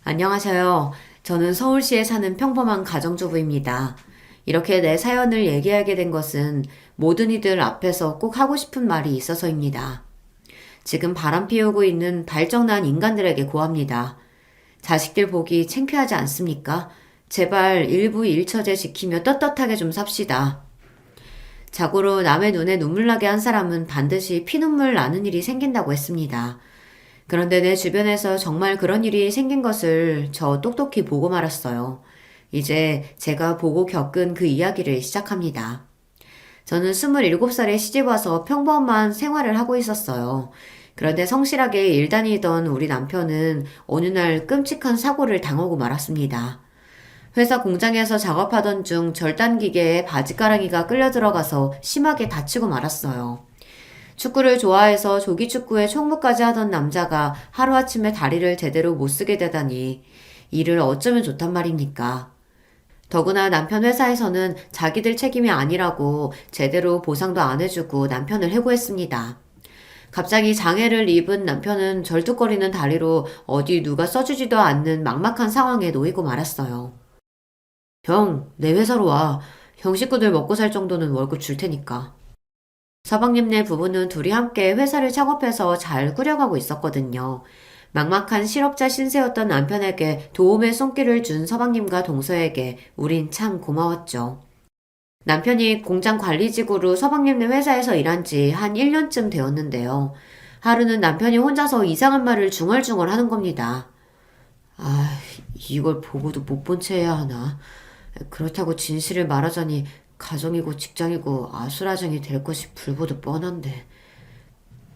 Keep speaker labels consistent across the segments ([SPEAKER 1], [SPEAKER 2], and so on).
[SPEAKER 1] 안녕하세요. 저는 서울시에 사는 평범한 가정주부입니다. 이렇게 내 사연을 얘기하게 된 것은 모든 이들 앞에서 꼭 하고 싶은 말이 있어서입니다. 지금 바람 피우고 있는 발정난 인간들에게 고합니다. 자식들 보기 창피하지 않습니까? 제발 일부 일처제 지키며 떳떳하게 좀 삽시다. 자고로 남의 눈에 눈물 나게 한 사람은 반드시 피눈물 나는 일이 생긴다고 했습니다. 그런데 내 주변에서 정말 그런 일이 생긴 것을 저 똑똑히 보고 말았어요. 이제 제가 보고 겪은 그 이야기를 시작합니다. 저는 27살에 시집와서 평범한 생활을 하고 있었어요. 그런데 성실하게 일 다니던 우리 남편은 어느 날 끔찍한 사고를 당하고 말았습니다. 회사 공장에서 작업하던 중 절단기계에 바지가랑이가 끌려 들어가서 심하게 다치고 말았어요. 축구를 좋아해서 조기축구에 총무까지 하던 남자가 하루아침에 다리를 제대로 못 쓰게 되다니 일을 어쩌면 좋단 말입니까? 더구나 남편 회사에서는 자기들 책임이 아니라고 제대로 보상도 안 해주고 남편을 해고했습니다. 갑자기 장애를 입은 남편은 절뚝거리는 다리로 어디 누가 써주지도 않는 막막한 상황에 놓이고 말았어요. 형, 내 회사로 와. 형 식구들 먹고 살 정도는 월급 줄 테니까. 서방님네 부부는 둘이 함께 회사를 창업해서 잘 꾸려가고 있었거든요. 막막한 실업자 신세였던 남편에게 도움의 손길을 준 서방님과 동서에게 우린 참 고마웠죠. 남편이 공장 관리직으로 서방님네 회사에서 일한 지 한 1년쯤 되었는데요. 하루는 남편이 혼자서 이상한 말을 중얼중얼 하는 겁니다. 아, 이걸 보고도 못 본 채 해야 하나. 그렇다고 진실을 말하자니 가정이고 직장이고 아수라장이 될 것이 불보듯 뻔한데.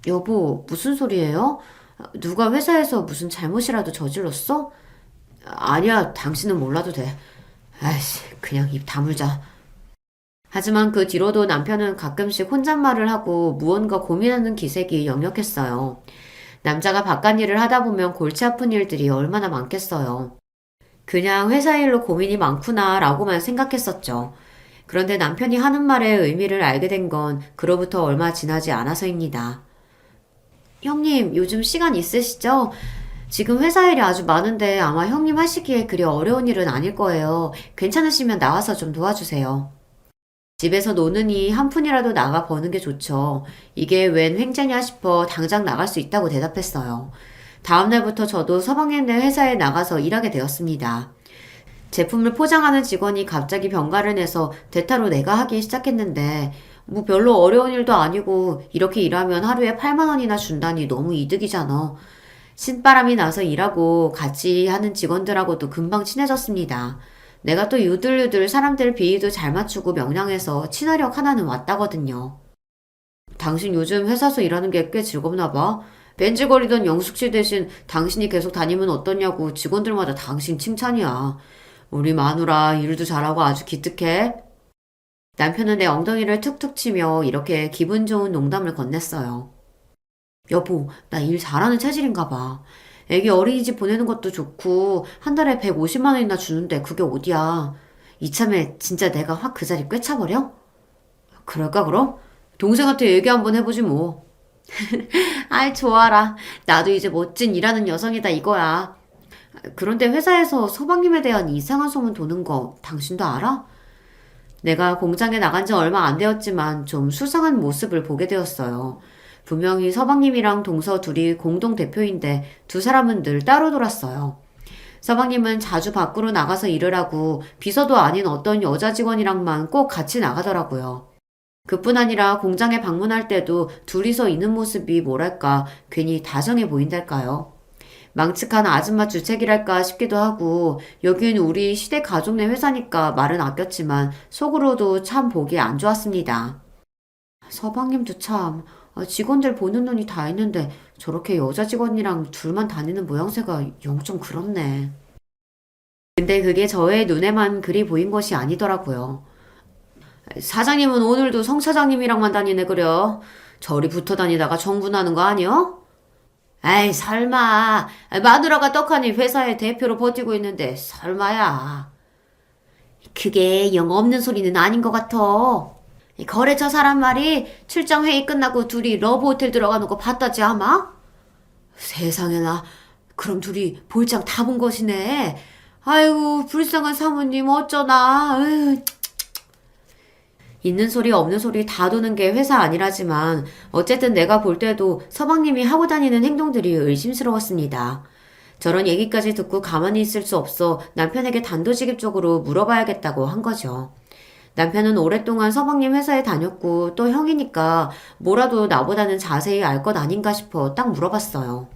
[SPEAKER 1] 여보, 무슨 소리예요? 누가 회사에서 무슨 잘못이라도 저질렀어? 아니야, 당신은 몰라도 돼. 아이씨, 그냥 입 다물자. 하지만 그 뒤로도 남편은 가끔씩 혼잣말을 하고 무언가 고민하는 기색이 역력했어요. 남자가 바깥일을 하다 보면 골치 아픈 일들이 얼마나 많겠어요. 그냥 회사 일로 고민이 많구나 라고만 생각했었죠. 그런데 남편이 하는 말의 의미를 알게 된 건 그로부터 얼마 지나지 않아서입니다. 형님, 요즘 시간 있으시죠? 지금 회사 일이 아주 많은데 아마 형님 하시기에 그리 어려운 일은 아닐 거예요. 괜찮으시면 나와서 좀 도와주세요. 집에서 노느니 한 푼이라도 나가 버는 게 좋죠. 이게 웬 횡재냐 싶어 당장 나갈 수 있다고 대답했어요. 다음날부터 저도 서방님네 회사에 나가서 일하게 되었습니다. 제품을 포장하는 직원이 갑자기 병가를 내서 대타로 내가 하기 시작했는데 뭐 별로 어려운 일도 아니고 이렇게 일하면 하루에 8만 원이나 준다니 너무 이득이잖아. 신바람이 나서 일하고 같이 하는 직원들하고도 금방 친해졌습니다. 내가 또 유들유들 사람들 비위도 잘 맞추고 명랑해서 친화력 하나는 왔다거든요. 당신 요즘 회사에서 일하는 게 꽤 즐겁나 봐. 벤질거리던 영숙씨 대신 당신이 계속 다니면 어떠냐고 직원들마다 당신 칭찬이야. 우리 마누라 일도 잘하고 아주 기특해. 남편은 내 엉덩이를 툭툭 치며 이렇게 기분 좋은 농담을 건넸어요. 여보, 나 일 잘하는 체질인가 봐. 애기 어린이집 보내는 것도 좋고 한 달에 150만 원이나 주는데 그게 어디야. 이참에 진짜 내가 확 그 자리 꿰차버려? 그럴까 그럼? 동생한테 얘기 한번 해보지 뭐. 아이 좋아라. 나도 이제 멋진 일하는 여성이다 이거야. 그런데 회사에서 서방님에 대한 이상한 소문 도는 거 당신도 알아? 내가 공장에 나간 지 얼마 안 되었지만 좀 수상한 모습을 보게 되었어요. 분명히 서방님이랑 동서 둘이 공동 대표인데 두 사람은 늘 따로 돌았어요. 서방님은 자주 밖으로 나가서 일을 하고 비서도 아닌 어떤 여자 직원이랑만 꼭 같이 나가더라고요. 그뿐 아니라 공장에 방문할 때도 둘이서 있는 모습이 뭐랄까 괜히 다정해 보인달까요? 망측한 아줌마 주책이랄까 싶기도 하고 여긴 우리 시댁 가족 내 회사니까 말은 아꼈지만 속으로도 참 보기 안 좋았습니다. 서방님도 참 직원들 보는 눈이 다 있는데 저렇게 여자 직원이랑 둘만 다니는 모양새가 영 좀 그렇네. 근데 그게 저의 눈에만 그리 보인 것이 아니더라고요. 사장님은 오늘도 성 차장님이랑만 다니네 그려. 저리 붙어 다니다가 정분하는 거 아니여? 에이 설마 마누라가 떡하니 회사의 대표로 버티고 있는데 설마야. 그게 영 없는 소리는 아닌 것 같아. 거래처 사람 말이 출장 회의 끝나고 둘이 러브 호텔 들어가는 거 봤다지 아마? 세상에나 그럼 둘이 볼장 다 본 것이네. 아이고, 불쌍한 사모님 어쩌나. 으. 있는 소리 없는 소리 다 도는 게 회사 아니라지만 어쨌든 내가 볼 때도 서방님이 하고 다니는 행동들이 의심스러웠습니다. 저런 얘기까지 듣고 가만히 있을 수 없어 남편에게 단도직입적으로 물어봐야겠다고 한 거죠. 남편은 오랫동안 서방님 회사에 다녔고 또 형이니까 뭐라도 나보다는 자세히 알 것 아닌가 싶어 딱 물어봤어요.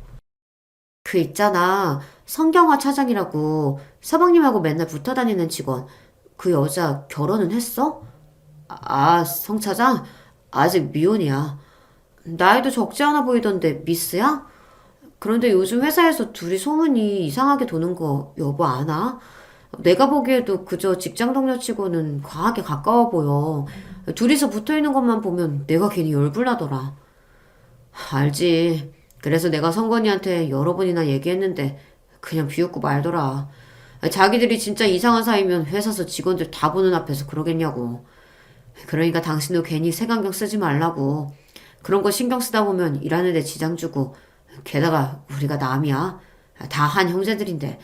[SPEAKER 1] 그 있잖아. 성경화 차장이라고 서방님하고 맨날 붙어 다니는 직원. 그 여자 결혼은 했어? 성 차장? 아직 미혼이야. 나이도 적지 않아 보이던데 미스야? 그런데 요즘 회사에서 둘이 소문이 이상하게 도는 거 여보 아나? 내가 보기에도 그저 직장 동료치고는 과하게 가까워 보여. 둘이서 붙어 있는 것만 보면 내가 괜히 열불나더라. 알지. 그래서 내가 성건이한테 여러 번이나 얘기했는데 그냥 비웃고 말더라. 자기들이 진짜 이상한 사이면 회사에서 직원들 다 보는 앞에서 그러겠냐고. 그러니까 당신도 괜히 색안경 쓰지 말라고. 그런 거 신경 쓰다 보면 일하는데 지장 주고. 게다가 우리가 남이야. 다 한 형제들인데.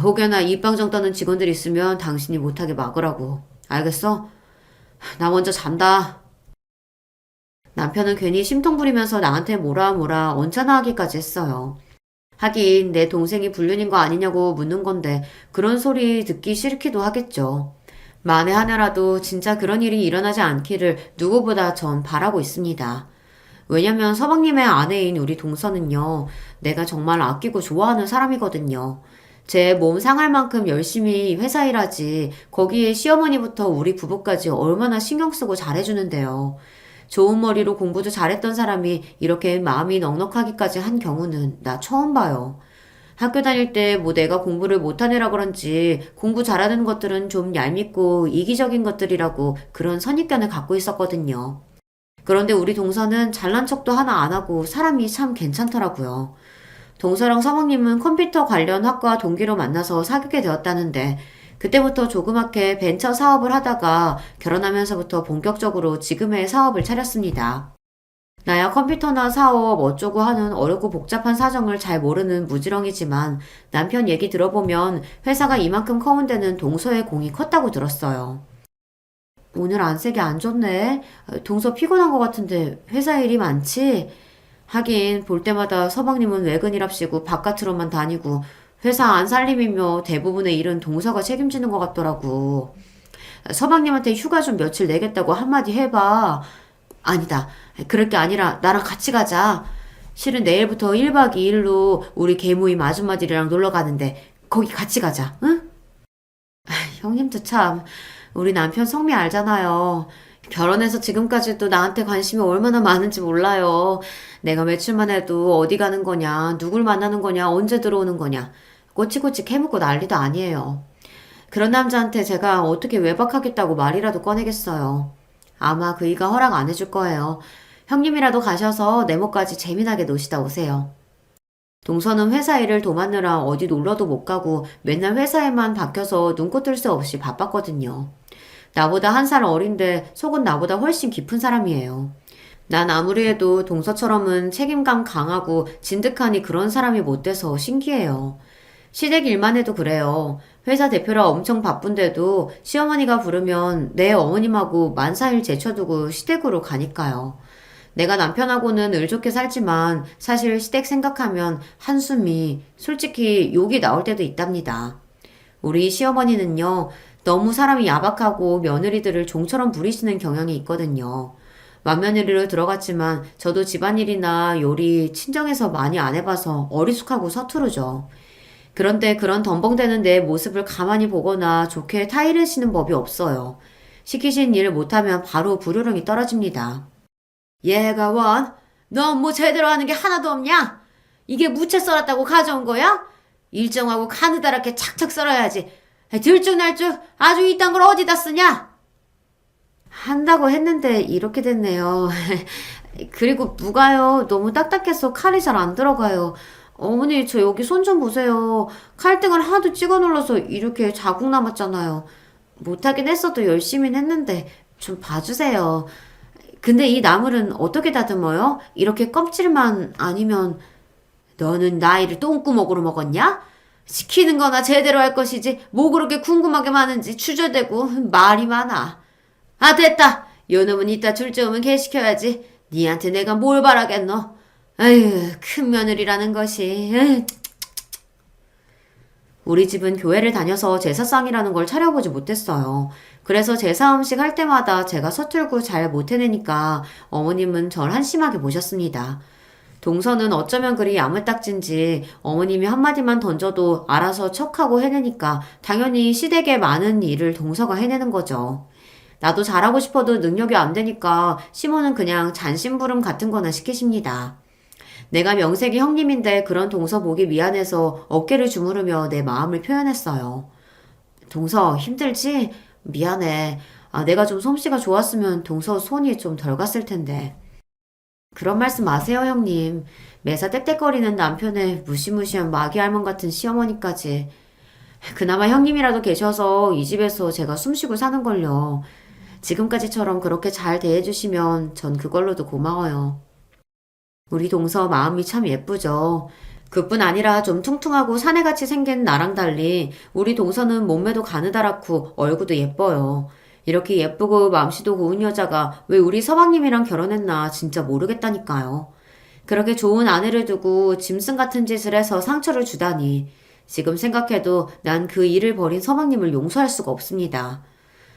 [SPEAKER 1] 혹여나 입방정 떠는 직원들 있으면 당신이 못하게 막으라고. 알겠어? 나 먼저 잔다. 남편은 괜히 심통 부리면서 나한테 뭐라 언짢아 하기까지 했어요. 하긴 내 동생이 불륜인 거 아니냐고 묻는 건데 그런 소리 듣기 싫기도 하겠죠. 만에 하나라도 진짜 그런 일이 일어나지 않기를 누구보다 전 바라고 있습니다. 왜냐면 서방님의 아내인 우리 동서는요, 내가 정말 아끼고 좋아하는 사람이거든요. 제 몸 상할 만큼 열심히 회사 일하지, 거기에 시어머니부터 우리 부부까지 얼마나 신경 쓰고 잘해주는데요. 좋은 머리로 공부도 잘했던 사람이 이렇게 마음이 넉넉하기까지 한 경우는 나 처음 봐요. 학교 다닐 때 뭐 내가 공부를 못한 애라 그런지 공부 잘하는 것들은 좀 얄밉고 이기적인 것들이라고 그런 선입견을 갖고 있었거든요. 그런데 우리 동서는 잘난 척도 하나 안 하고 사람이 참 괜찮더라고요. 동서랑 서방님은 컴퓨터 관련 학과 동기로 만나서 사귀게 되었다는데 그때부터 조그맣게 벤처 사업을 하다가 결혼하면서부터 본격적으로 지금의 사업을 차렸습니다. 나야 컴퓨터나 사업 어쩌고 하는 어렵고 복잡한 사정을 잘 모르는 무지렁이지만 남편 얘기 들어보면 회사가 이만큼 커온 데는 동서의 공이 컸다고 들었어요. 오늘 안색이 안 좋네. 동서 피곤한 것 같은데 회사 일이 많지? 하긴 볼 때마다 서방님은 외근이랍시고 바깥으로만 다니고 회사 안 살림이며 대부분의 일은 동서가 책임지는 것 같더라고. 서방님한테 휴가 좀 며칠 내겠다고 한마디 해봐. 아니다. 그럴 게 아니라 나랑 같이 가자. 실은 내일부터 1박 2일로 우리 계모임 아줌마들이랑 놀러 가는데 거기 같이 가자. 응? 형님도 참 우리 남편 성미 알잖아요. 결혼해서 지금까지도 나한테 관심이 얼마나 많은지 몰라요. 내가 며칠만 해도 어디 가는 거냐, 누굴 만나는 거냐, 언제 들어오는 거냐. 꼬치꼬치 캐묻고 난리도 아니에요. 그런 남자한테 제가 어떻게 외박하겠다고 말이라도 꺼내겠어요. 아마 그이가 허락 안 해줄 거예요. 형님이라도 가셔서 네모까지 재미나게 노시다 오세요. 동서는 회사 일을 도맡느라 어디 놀러도 못 가고 맨날 회사에만 박혀서 눈코 뜰 새 없이 바빴거든요. 나보다 한 살 어린데 속은 나보다 훨씬 깊은 사람이에요. 난 아무리 해도 동서처럼은 책임감 강하고 진득하니 그런 사람이 못 돼서 신기해요. 시댁 일만 해도 그래요. 회사 대표라 엄청 바쁜데도 시어머니가 부르면 내 어머님하고 만사일 제쳐두고 시댁으로 가니까요. 내가 남편하고는 을 좋게 살지만 사실 시댁 생각하면 한숨이 솔직히 욕이 나올 때도 있답니다. 우리 시어머니는요, 너무 사람이 야박하고 며느리들을 종처럼 부리시는 경향이 있거든요. 맏며느리로 들어갔지만 저도 집안일이나 요리 친정에서 많이 안 해봐서 어리숙하고 서투르죠. 그런데 그런 덤벙대는 내 모습을 가만히 보거나 좋게 타이르시는 법이 없어요. 시키신 일 못하면 바로 불효령이 떨어집니다. 얘가 원, 넌 뭐 제대로 하는 게 하나도 없냐? 이게 무채 썰었다고 가져온 거야? 일정하고 가느다랗게 착착 썰어야지. 들쭉날쭉 아주 이딴 걸 어디다 쓰냐? 한다고 했는데 이렇게 됐네요. 그리고 무가요. 너무 딱딱해서 칼이 잘 안 들어가요. 어머니 저 여기 손 좀 보세요. 칼등을 하도 찍어 눌러서 이렇게 자국 남았잖아요. 못하긴 했어도 열심히 했는데 좀 봐주세요. 근데 이 나물은 어떻게 다듬어요? 이렇게 껍질만 아니면 너는 나이를 똥구멍으로 먹었냐? 시키는 거나 제대로 할 것이지 뭐 그렇게 궁금하게 많은지 주저대고 말이 많아. 아 됐다. 요놈은 이따 둘째 오면 개시켜야지. 니한테 내가 뭘 바라겠노. 아유 큰 며느리라는 것이. 에휴. 우리 집은 교회를 다녀서 제사상이라는 걸 차려보지 못했어요. 그래서 제사 음식 할 때마다 제가 서툴고 잘 못해내니까 어머님은 절 한심하게 보셨습니다. 동서는 어쩌면 그리 야물딱진지 어머님이 한마디만 던져도 알아서 척하고 해내니까 당연히 시댁의 많은 일을 동서가 해내는 거죠. 나도 잘하고 싶어도 능력이 안 되니까 시모는 그냥 잔심부름 같은 거나 시키십니다. 내가 명색이 형님인데 그런 동서 보기 미안해서 어깨를 주무르며 내 마음을 표현했어요. 동서 힘들지? 미안해. 내가 좀 솜씨가 좋았으면 동서 손이 좀 덜 갔을 텐데. 그런 말씀 마세요, 형님. 매사 떽떽거리는 남편의 무시무시한 마귀 할멈 같은 시어머니까지. 그나마 형님이라도 계셔서 이 집에서 제가 숨쉬고 사는걸요. 지금까지처럼 그렇게 잘 대해주시면 전 그걸로도 고마워요. 우리 동서 마음이 참 예쁘죠. 그뿐 아니라 좀 퉁퉁하고 사내같이 생긴 나랑 달리 우리 동서는 몸매도 가느다랗고 얼굴도 예뻐요. 이렇게 예쁘고 맘씨도 고운 여자가 왜 우리 서방님이랑 결혼했나 진짜 모르겠다니까요. 그렇게 좋은 아내를 두고 짐승 같은 짓을 해서 상처를 주다니. 지금 생각해도 난 그 일을 벌인 서방님을 용서할 수가 없습니다.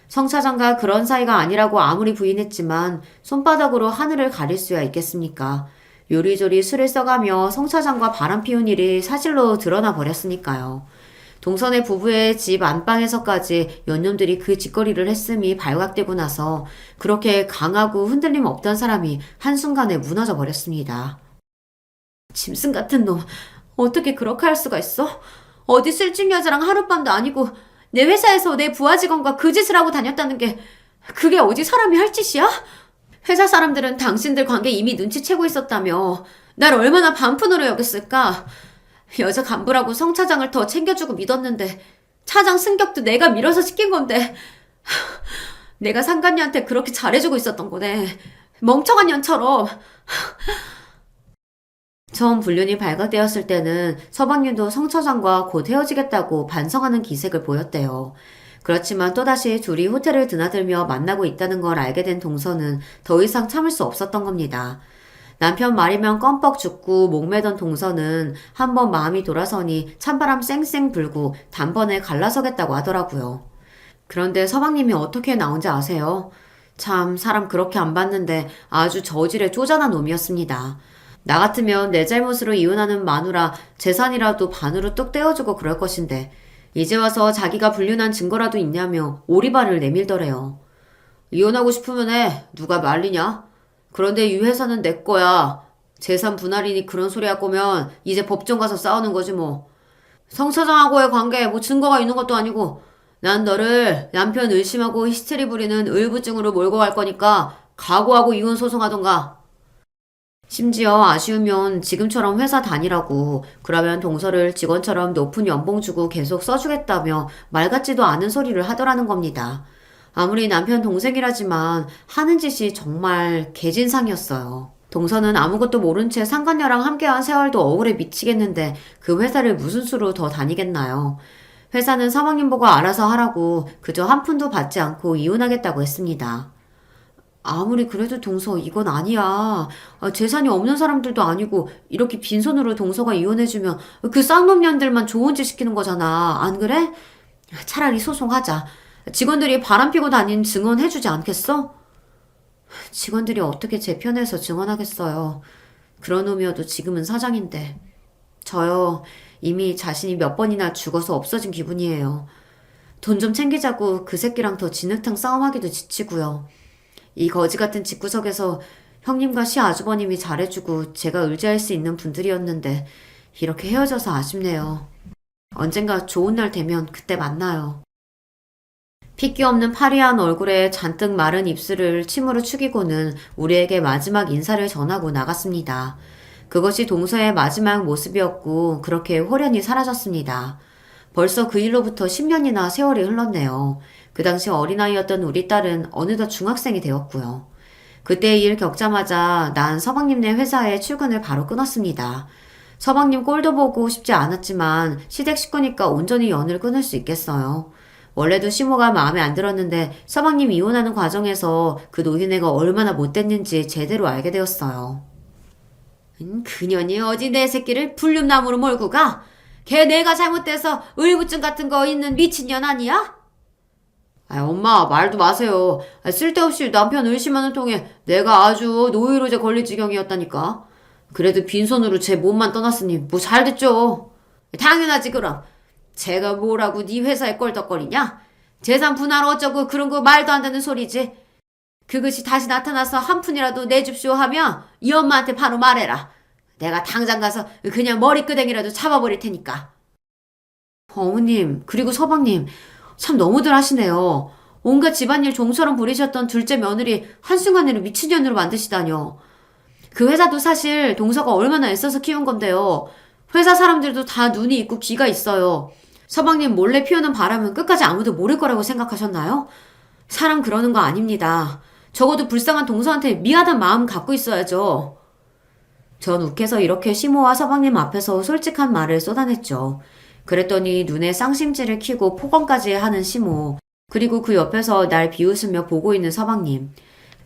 [SPEAKER 1] 성차장과 그런 사이가 아니라고 아무리 부인했지만 손바닥으로 하늘을 가릴 수야 있겠습니까? 요리조리 술을 써가며 성차장과 바람 피운 일이 사실로 드러나 버렸으니까요. 동선의 부부의 집 안방에서까지 연놈들이 그 짓거리를 했음이 발각되고 나서 그렇게 강하고 흔들림 없던 사람이 한순간에 무너져 버렸습니다. 짐승 같은 놈, 어떻게 그렇게 할 수가 있어? 어디 술집 여자랑 하룻밤도 아니고 내 회사에서 내 부하 직원과 그 짓을 하고 다녔다는 게 그게 어디 사람이 할 짓이야? 회사 사람들은 당신들 관계 이미 눈치채고 있었다며 날 얼마나 반푼으로 여겼을까? 여자 간부라고 성 차장을 더 챙겨주고 믿었는데 차장 승격도 내가 밀어서 시킨 건데 내가 상간녀한테 그렇게 잘해주고 있었던 거네. 멍청한 년처럼. 처음 불륜이 발각되었을 때는 서방님도 성 차장과 곧 헤어지겠다고 반성하는 기색을 보였대요. 그렇지만 또다시 둘이 호텔을 드나들며 만나고 있다는 걸 알게 된 동서는 더 이상 참을 수 없었던 겁니다. 남편 말이면 껌뻑 죽고 목매던 동서는 한번 마음이 돌아서니 찬바람 쌩쌩 불고 단번에 갈라서겠다고 하더라고요. 그런데 서방님이 어떻게 나온지 아세요? 참 사람 그렇게 안 봤는데 아주 저질의 쪼잔한 놈이었습니다. 나 같으면 내 잘못으로 이혼하는 마누라 재산이라도 반으로 뚝 떼어주고 그럴 것인데 이제 와서 자기가 불륜한 증거라도 있냐며 오리발을 내밀더래요. 이혼하고 싶으면 해. 누가 말리냐? 그런데 이 회사는 내 거야. 재산 분할이니 그런 소리 할 거면 이제 법정 가서 싸우는 거지 뭐. 성 차장하고의 관계에 뭐 증거가 있는 것도 아니고 난 너를 남편 의심하고 히스테리 부리는 의부증으로 몰고 갈 거니까 각오하고 이혼 소송하던가. 심지어 아쉬우면 지금처럼 회사 다니라고 그러면 동서를 직원처럼 높은 연봉 주고 계속 써주겠다며 말 같지도 않은 소리를 하더라는 겁니다. 아무리 남편 동생이라지만 하는 짓이 정말 개진상이었어요. 동서는 아무것도 모른 채 상간녀랑 함께한 세월도 억울해 미치겠는데 그 회사를 무슨 수로 더 다니겠나요? 회사는 사모님 보고 알아서 하라고 그저 한 푼도 받지 않고 이혼하겠다고 했습니다. 아무리 그래도 동서 이건 아니야. 재산이 없는 사람들도 아니고 이렇게 빈손으로 동서가 이혼해주면 그 쌍놈년들만 좋은 짓 시키는 거잖아. 안 그래? 차라리 소송하자. 직원들이 바람피고 다닌 증언해주지 않겠어? 직원들이 어떻게 제 편에서 증언하겠어요. 그런 놈이어도 지금은 사장인데. 저요. 이미 자신이 몇 번이나 죽어서 없어진 기분이에요. 돈 좀 챙기자고 그 새끼랑 더 진흙탕 싸움하기도 지치고요. 이 거지 같은 집구석에서 형님과 시아주버님이 잘해주고 제가 의지할 수 있는 분들이었는데 이렇게 헤어져서 아쉽네요. 언젠가 좋은 날 되면 그때 만나요. 핏기 없는 파리한 얼굴에 잔뜩 마른 입술을 침으로 축이고는 우리에게 마지막 인사를 전하고 나갔습니다. 그것이 동서의 마지막 모습이었고 그렇게 홀연히 사라졌습니다. 벌써 그 일로부터 10년이나 세월이 흘렀네요. 그 당시 어린아이였던 우리 딸은 어느덧 중학생이 되었고요. 그때 일 겪자마자 난 서방님네 회사에 출근을 바로 끊었습니다. 서방님 꼴도 보고 싶지 않았지만 시댁 식구니까 온전히 연을 끊을 수 있겠어요. 원래도 시모가 마음에 안 들었는데 서방님 이혼하는 과정에서 그 노인네가 얼마나 못됐는지 제대로 알게 되었어요. 그년이 어디 내 새끼를 불륜나무로 몰고 가? 걔 내가 잘못돼서 의부증 같은 거 있는 미친년 아니야? 엄마 말도 마세요. 쓸데없이 남편 의심하는 통에 내가 아주 노이로제 걸릴 지경이었다니까. 그래도 빈손으로 제 몸만 떠났으니 뭐 잘됐죠. 당연하지 그럼. 제가 뭐라고 네 회사에 껄떡거리냐? 재산 분할 어쩌고 그런 거 말도 안 되는 소리지. 그것이 다시 나타나서 한 푼이라도 내줍쇼 하면 이 엄마한테 바로 말해라. 내가 당장 가서 그냥 머리끄댕이라도 잡아버릴 테니까. 어머님 그리고 서방님 참 너무들 하시네요. 온갖 집안일 종처럼 부리셨던 둘째 며느리 한순간에는 미친년으로 만드시다뇨. 그 회사도 사실 동서가 얼마나 애써서 키운 건데요. 회사 사람들도 다 눈이 있고 귀가 있어요. 서방님 몰래 피우는 바람은 끝까지 아무도 모를 거라고 생각하셨나요? 사람 그러는 거 아닙니다. 적어도 불쌍한 동서한테 미안한 마음 갖고 있어야죠. 전 욱해서 이렇게 시모와 서방님 앞에서 솔직한 말을 쏟아냈죠. 그랬더니 눈에 쌍심지를 켜고 폭언까지 하는 시모, 그리고 그 옆에서 날 비웃으며 보고 있는 서방님.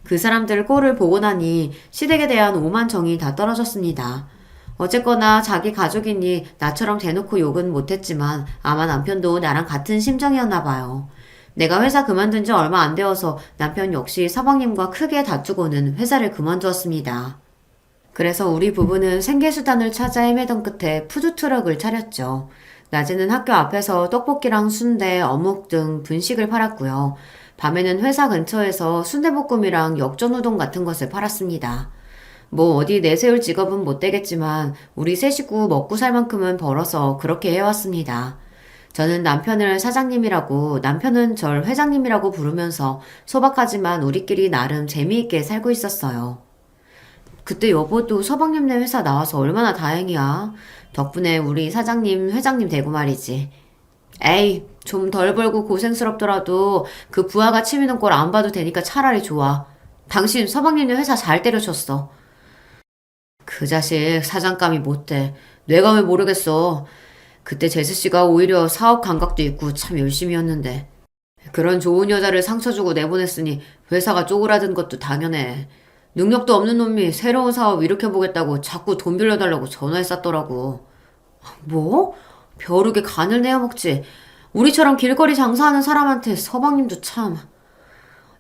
[SPEAKER 1] 그 사람들 꼴을 보고 나니 시댁에 대한 오만 정이 다 떨어졌습니다. 어쨌거나 자기 가족이니 나처럼 대놓고 욕은 못했지만 아마 남편도 나랑 같은 심정이었나 봐요. 내가 회사 그만둔 지 얼마 안 되어서 남편 역시 서방님과 크게 다투고는 회사를 그만두었습니다. 그래서 우리 부부는 생계수단을 찾아 헤매던 끝에 푸드트럭을 차렸죠. 낮에는 학교 앞에서 떡볶이랑 순대, 어묵 등 분식을 팔았고요. 밤에는 회사 근처에서 순대볶음이랑 역전우동 같은 것을 팔았습니다. 뭐 어디 내세울 직업은 못 되겠지만 우리 세 식구 먹고 살 만큼은 벌어서 그렇게 해왔습니다. 저는 남편을 사장님이라고 남편은 절 회장님이라고 부르면서 소박하지만 우리끼리 나름 재미있게 살고 있었어요. 그때 여보도 서방님네 회사 나와서 얼마나 다행이야. 덕분에 우리 사장님, 회장님 되고 말이지. 에이, 좀 덜 벌고 고생스럽더라도 그 부하가 치미는 꼴 안 봐도 되니까 차라리 좋아. 당신 서방님네 회사 잘 때려쳤어. 그 자식 사장감이 못돼. 내가 왜 모르겠어. 그때 제스씨가 오히려 사업 감각도 있고 참 열심히 했는데. 그런 좋은 여자를 상처 주고 내보냈으니 회사가 쪼그라든 것도 당연해. 능력도 없는 놈이 새로운 사업 일으켜보겠다고 자꾸 돈 빌려달라고 전화했었더라고. 뭐? 벼룩에 간을 내어먹지. 우리처럼 길거리 장사하는 사람한테 서방님도 참.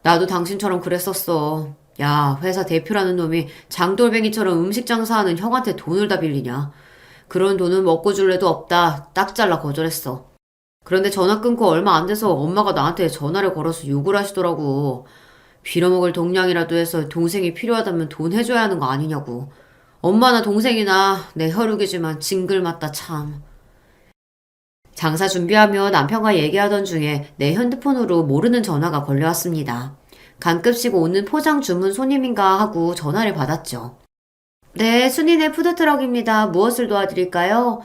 [SPEAKER 1] 나도 당신처럼 그랬었어. 야, 회사 대표라는 놈이 장돌뱅이처럼 음식 장사하는 형한테 돈을 다 빌리냐. 그런 돈은 먹고 줄 애도 없다. 딱 잘라 거절했어. 그런데 전화 끊고 얼마 안 돼서 엄마가 나한테 전화를 걸어서 욕을 하시더라고. 빌어먹을 동량이라도 해서 동생이 필요하다면 돈 해줘야 하는 거 아니냐고. 엄마나 동생이나 내 혈육이지만 징글맞다 참. 장사 준비하며 남편과 얘기하던 중에 내 핸드폰으로 모르는 전화가 걸려왔습니다. 간급식 오는 포장 주문 손님인가 하고 전화를 받았죠. 네, 순이네 푸드트럭입니다. 무엇을 도와드릴까요?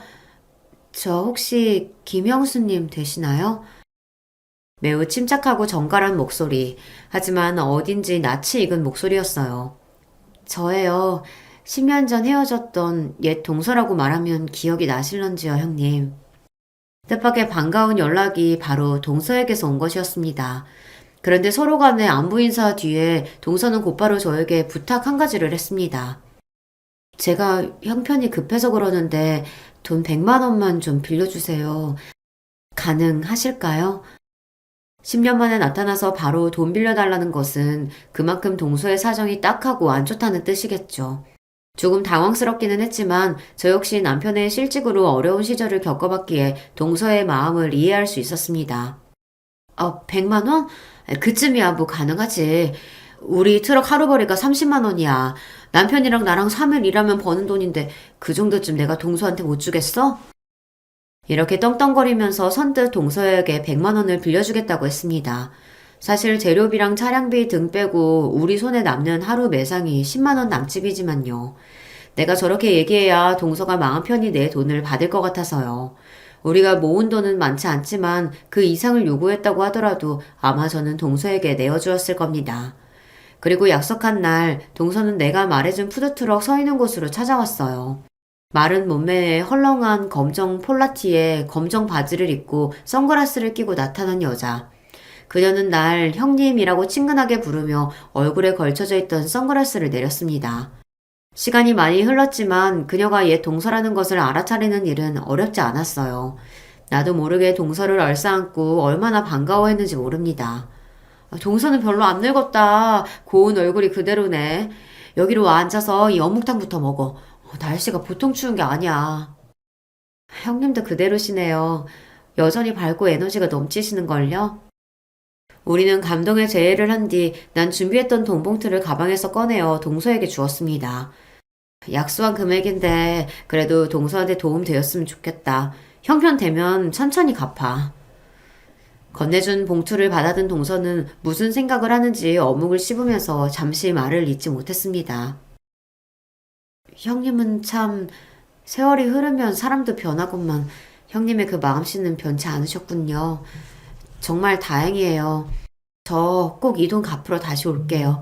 [SPEAKER 1] 저 혹시 김영수님 되시나요? 매우 침착하고 정갈한 목소리. 하지만 어딘지 낯이 익은 목소리였어요. 저예요. 10년 전 헤어졌던 옛 동서라고 말하면 기억이 나실런지요, 형님. 뜻밖의 반가운 연락이 바로 동서에게서 온 것이었습니다. 그런데 서로 간의 안부 인사 뒤에 동서는 곧바로 저에게 부탁 한 가지를 했습니다. 제가 형편이 급해서 그러는데 돈 100만 원만 좀 빌려주세요. 가능하실까요? 10년 만에 나타나서 바로 돈 빌려달라는 것은 그만큼 동서의 사정이 딱하고 안 좋다는 뜻이겠죠. 조금 당황스럽기는 했지만 저 역시 남편의 실직으로 어려운 시절을 겪어봤기에 동서의 마음을 이해할 수 있었습니다. 100만 원? 그쯤이야 뭐 가능하지. 우리 트럭 하루벌이가 30만 원이야. 남편이랑 나랑 3일 일하면 버는 돈인데 그 정도쯤 내가 동서한테 못 주겠어? 이렇게 떵떵거리면서 선뜻 동서에게 100만 원을 빌려주겠다고 했습니다. 사실 재료비랑 차량비 등 빼고 우리 손에 남는 하루 매상이 10만 원 남짓이지만요. 내가 저렇게 얘기해야 동서가 마음 편히 내 돈을 받을 것 같아서요. 우리가 모은 돈은 많지 않지만 그 이상을 요구했다고 하더라도 아마 저는 동서에게 내어주었을 겁니다. 그리고 약속한 날 동서는 내가 말해준 푸드트럭 서 있는 곳으로 찾아왔어요. 마른 몸매에 헐렁한 검정 폴라티에 검정 바지를 입고 선글라스를 끼고 나타난 여자. 그녀는 날 형님이라고 친근하게 부르며 얼굴에 걸쳐져 있던 선글라스를 내렸습니다. 시간이 많이 흘렀지만 그녀가 옛 동서라는 것을 알아차리는 일은 어렵지 않았어요. 나도 모르게 동서를 얼싸안고 얼마나 반가워했는지 모릅니다. 동서는 별로 안 늙었다. 고운 얼굴이 그대로네. 여기로 와 앉아서 이 어묵탕부터 먹어. 날씨가 보통 추운 게 아니야. 형님도 그대로시네요. 여전히 밝고 에너지가 넘치시는걸요? 우리는 감동의 재해를 한 뒤 난 준비했던 돈 봉투를 가방에서 꺼내어 동서에게 주었습니다. 약소한 금액인데 그래도 동서한테 도움 되었으면 좋겠다. 형편되면 천천히 갚아. 건네준 봉투를 받아든 동서는 무슨 생각을 하는지 어묵을 씹으면서 잠시 말을 잇지 못했습니다. 형님은 참 세월이 흐르면 사람도 변하건만 형님의 그 마음씨는 변치 않으셨군요. 정말 다행이에요. 저 꼭 이 돈 갚으러 다시 올게요.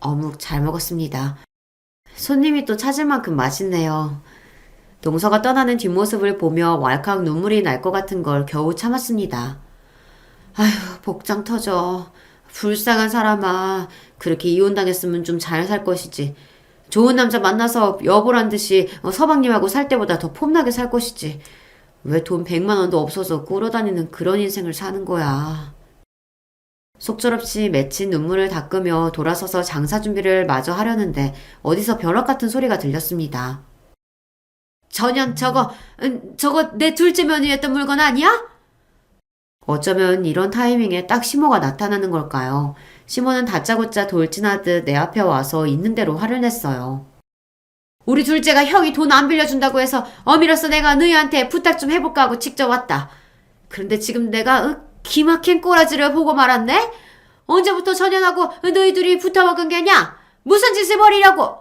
[SPEAKER 1] 어묵 잘 먹었습니다. 손님이 또 찾을 만큼 맛있네요. 동서가 떠나는 뒷모습을 보며 왈칵 눈물이 날 것 같은 걸 겨우 참았습니다. 아휴, 복장 터져. 불쌍한 사람아. 그렇게 이혼당했으면 좀 잘 살 것이지. 좋은 남자 만나서 여보란 듯이 서방님하고 살 때보다 더 폼나게 살 것이지. 왜 돈 100만 원도 없어서 끌어다니는 그런 인생을 사는 거야. 속절없이 맺힌 눈물을 닦으며 돌아서서 장사 준비를 마저 하려는데 어디서 벼락 같은 소리가 들렸습니다. 전현 저거 내 둘째 며느리였던 물건 아니야? 어쩌면 이런 타이밍에 딱 시모가 나타나는 걸까요? 시모는 다짜고짜 돌진하듯 내 앞에 와서 있는 대로 화를 냈어요. 우리 둘째가 형이 돈 안 빌려준다고 해서 어미로서 내가 너희한테 부탁 좀 해볼까 하고 직접 왔다. 그런데 지금 내가 기막힌 꼬라지를 보고 말았네? 언제부터 전현하고 너희 둘이 붙어먹은 게냐? 무슨 짓을 벌이려고?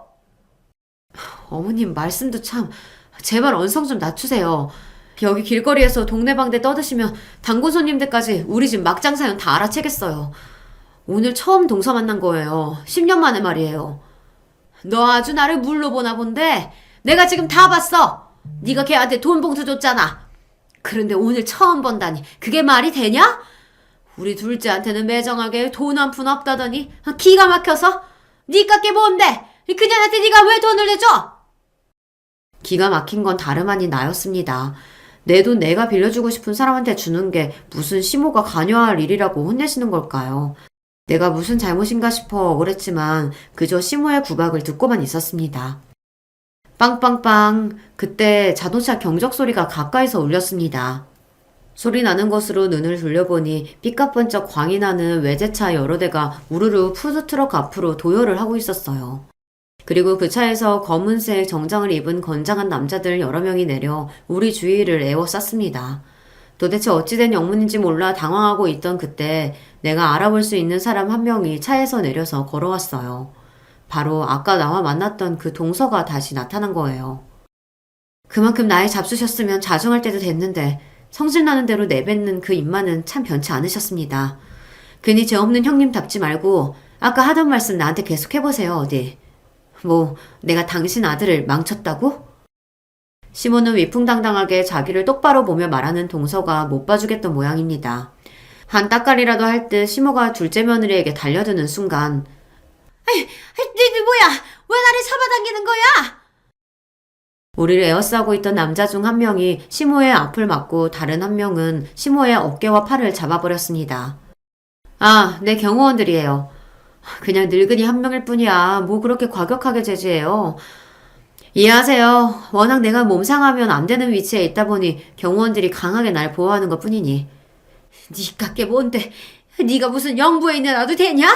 [SPEAKER 1] 어머님 말씀도 참 제발 언성 좀 낮추세요. 여기 길거리에서 동네방네 떠드시면 단골 손님들까지 우리 집 막장 사연 다 알아채겠어요. 오늘 처음 동서 만난 거예요. 10년 만에 말이에요. 너 아주 나를 물로 보나 본데 내가 지금 다 봤어. 네가 걔한테 돈 봉투 줬잖아. 그런데 오늘 처음 본다니 그게 말이 되냐? 우리 둘째한테는 매정하게 돈 한 푼 없다더니 기가 막혀서 네 깎게 뭔데? 그년한테 네가 왜 돈을 내줘? 기가 막힌 건 다름 아닌 나였습니다. 내 돈 내가 빌려주고 싶은 사람한테 주는 게 무슨 시모가 관여할 일이라고 혼내시는 걸까요? 내가 무슨 잘못인가 싶어 억울했지만 그저 시모의 구박을 듣고만 있었습니다. 빵빵빵. 그때 자동차 경적 소리가 가까이서 울렸습니다. 소리 나는 곳으로 눈을 돌려보니 삐까뻔쩍 광이 나는 외제차 여러 대가 우르르 푸드트럭 앞으로 도열을 하고 있었어요. 그리고 그 차에서 검은색 정장을 입은 건장한 남자들 여러 명이 내려 우리 주위를 에워쌌습니다. 도대체 어찌된 영문인지 몰라 당황하고 있던 그때 내가 알아볼 수 있는 사람 한 명이 차에서 내려서 걸어왔어요. 바로 아까 나와 만났던 그 동서가 다시 나타난 거예요. 그만큼 나에 잡수셨으면 자중할 때도 됐는데 성질나는 대로 내뱉는 그 입만은 참 변치 않으셨습니다. 괜히 죄 없는 형님답지 말고 아까 하던 말씀 나한테 계속 해보세요. 어디. 뭐 내가 당신 아들을 망쳤다고? 시모는 위풍당당하게 자기를 똑바로 보며 말하는 동서가 못 봐주겠던 모양입니다. 한 따까리라도 할 듯 시모가 둘째 며느리에게 달려드는 순간 네 뭐야? 왜 나를 잡아당기는 거야? 우리를 에워싸고 있던 남자 중 한 명이 시모의 앞을 막고 다른 한 명은 시모의 어깨와 팔을 잡아버렸습니다. 아, 내 경호원들이에요. 그냥 늙은이 한 명일 뿐이야. 뭐 그렇게 과격하게 제지해요. 이해하세요. 워낙 내가 몸 상하면 안 되는 위치에 있다 보니 경호원들이 강하게 날 보호하는 것 뿐이니. 니깎게 뭔데? 니가 무슨 영부에 있는 아도 되냐?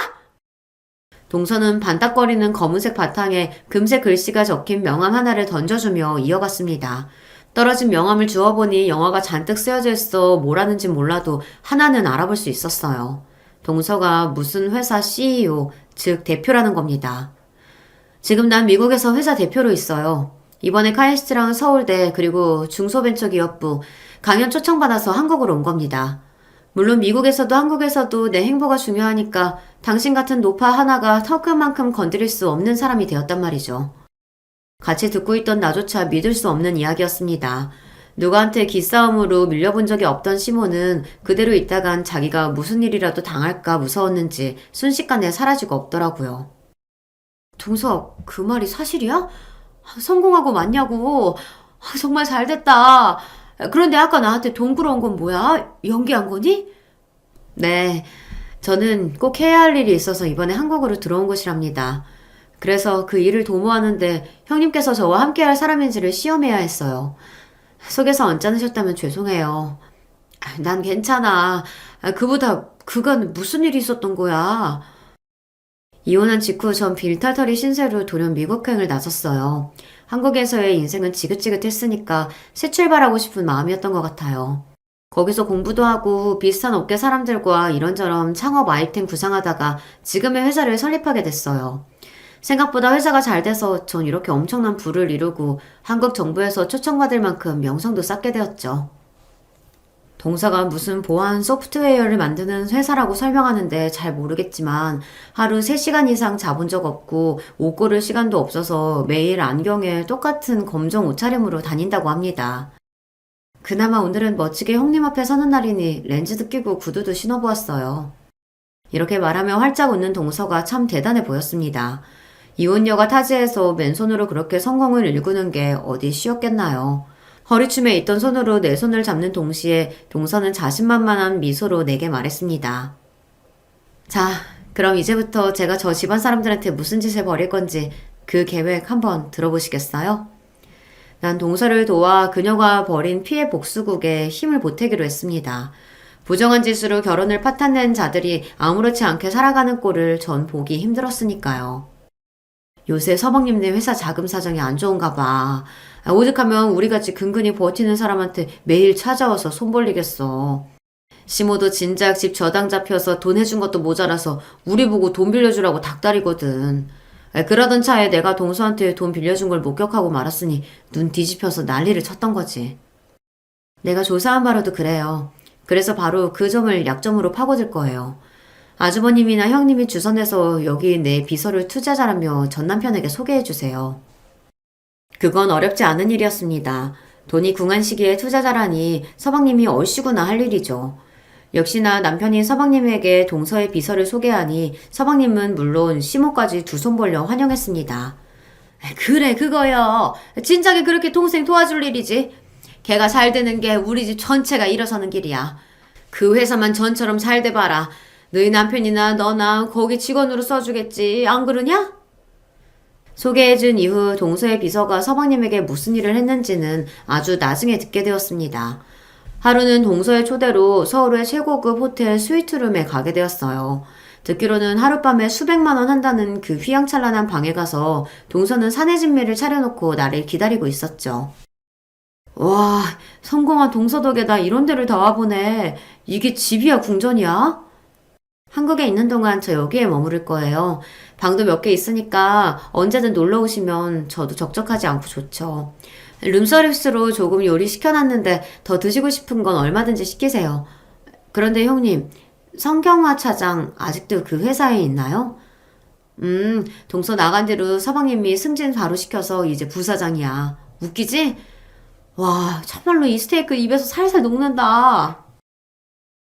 [SPEAKER 1] 동서는 반딱거리는 검은색 바탕에 금색 글씨가 적힌 명함 하나를 던져주며 이어갔습니다. 떨어진 명함을 주워보니 영어가 잔뜩 쓰여져 있어 뭐라는지 몰라도 하나는 알아볼 수 있었어요. 동서가 무슨 회사 CEO, 즉 대표라는 겁니다. 지금 난 미국에서 회사 대표로 있어요. 이번에 카이스트랑 서울대 그리고 중소벤처기업부 강연 초청받아서 한국으로 온 겁니다. 물론 미국에서도 한국에서도 내 행보가 중요하니까 당신 같은 노파 하나가 턱그만큼 건드릴 수 없는 사람이 되었단 말이죠. 같이 듣고 있던 나조차 믿을 수 없는 이야기였습니다. 누구한테 기싸움으로 밀려본 적이 없던 시몬은 그대로 있다간 자기가 무슨 일이라도 당할까 무서웠는지 순식간에 사라지고 없더라고요. 동서, 그 말이 사실이야? 성공하고 맞냐고. 정말 잘됐다. 그런데 아까 나한테 돈 끌어온 건 뭐야? 연기한 거니? 네, 저는 꼭 해야 할 일이 있어서 이번에 한국으로 들어온 것이랍니다. 그래서 그 일을 도모하는데 형님께서 저와 함께할 사람인지를 시험해야 했어요. 속에서 언짢으셨다면 죄송해요. 난 괜찮아. 그보다 그간 무슨 일이 있었던 거야? 이혼한 직후 전 빌탈털이 신세로 돌연 미국행을 나섰어요. 한국에서의 인생은 지긋지긋했으니까 새 출발하고 싶은 마음이었던 것 같아요. 거기서 공부도 하고 비슷한 업계 사람들과 이런저런 창업 아이템 구상하다가 지금의 회사를 설립하게 됐어요. 생각보다 회사가 잘 돼서 전 이렇게 엄청난 부를 이루고 한국 정부에서 초청받을 만큼 명성도 쌓게 되었죠. 동사가 무슨 보안 소프트웨어를 만드는 회사라고 설명하는데 잘 모르겠지만 하루 3시간 이상 자본 적 없고 옷 고를 시간도 없어서 매일 안경에 똑같은 검정 옷차림으로 다닌다고 합니다. 그나마 오늘은 멋지게 형님 앞에 서는 날이니 렌즈도 끼고 구두도 신어보았어요. 이렇게 말하며 활짝 웃는 동서가 참 대단해 보였습니다. 이혼녀가 타지에서 맨손으로 그렇게 성공을 일구는 게 어디 쉬웠겠나요? 허리춤에 있던 손으로 내 손을 잡는 동시에 동서는 자신만만한 미소로 내게 말했습니다. 자, 그럼 이제부터 제가 저 집안 사람들한테 무슨 짓을 벌일 건지 그 계획 한번 들어보시겠어요? 난 동서를 도와 그녀가 벌인 피해 복수국에 힘을 보태기로 했습니다. 부정한 짓으로 결혼을 파탄낸 자들이 아무렇지 않게 살아가는 꼴을 전 보기 힘들었으니까요. 요새 서방님네 회사 자금 사정이 안 좋은가 봐. 오죽하면 우리같이 근근히 버티는 사람한테 매일 찾아와서 손 벌리겠어. 시모도 진작 집 저당 잡혀서 돈 해준 것도 모자라서 우리 보고 돈 빌려주라고 닥다리거든. 그러던 차에 내가 동서한테 돈 빌려준 걸 목격하고 말았으니 눈 뒤집혀서 난리를 쳤던 거지. 내가 조사한 바로도 그래요. 그래서 바로 그 점을 약점으로 파고들 거예요. 아주버님이나 형님이 주선해서 여기 내 비서를 투자자라며 전 남편에게 소개해주세요. 그건 어렵지 않은 일이었습니다. 돈이 궁한 시기에 투자자라니 서방님이 얼씨구나 할 일이죠. 역시나 남편이 서방님에게 동서의 비서를 소개하니 서방님은 물론 시모까지 두 손 벌려 환영했습니다. 그래 그거요. 진작에 그렇게 동생 도와줄 일이지. 걔가 잘 되는 게 우리 집 전체가 일어서는 길이야. 그 회사만 전처럼 잘 돼봐라. 너희 남편이나 너나 거기 직원으로 써주겠지. 안 그러냐? 소개해준 이후 동서의 비서가 서방님에게 무슨 일을 했는지는 아주 나중에 듣게 되었습니다. 하루는 동서의 초대로 서울의 최고급 호텔 스위트룸에 가게 되었어요. 듣기로는 하룻밤에 수백만 원 한다는 그 휘황찬란한 방에 가서 동서는 사내진미를 차려놓고 나를 기다리고 있었죠. 와, 성공한 동서 덕에다 이런 데를 다 와보네. 이게 집이야 궁전이야? 한국에 있는 동안 저 여기에 머무를 거예요. 방도 몇 개 있으니까 언제든 놀러 오시면 저도 적적하지 않고 좋죠. 룸서비스로 조금 요리 시켜놨는데 더 드시고 싶은 건 얼마든지 시키세요. 그런데 형님, 성경화 차장 아직도 그 회사에 있나요? 동서 나간 뒤로 서방님이 승진 바로 시켜서 이제 부사장이야. 웃기지? 와, 참말로 이 스테이크 입에서 살살 녹는다.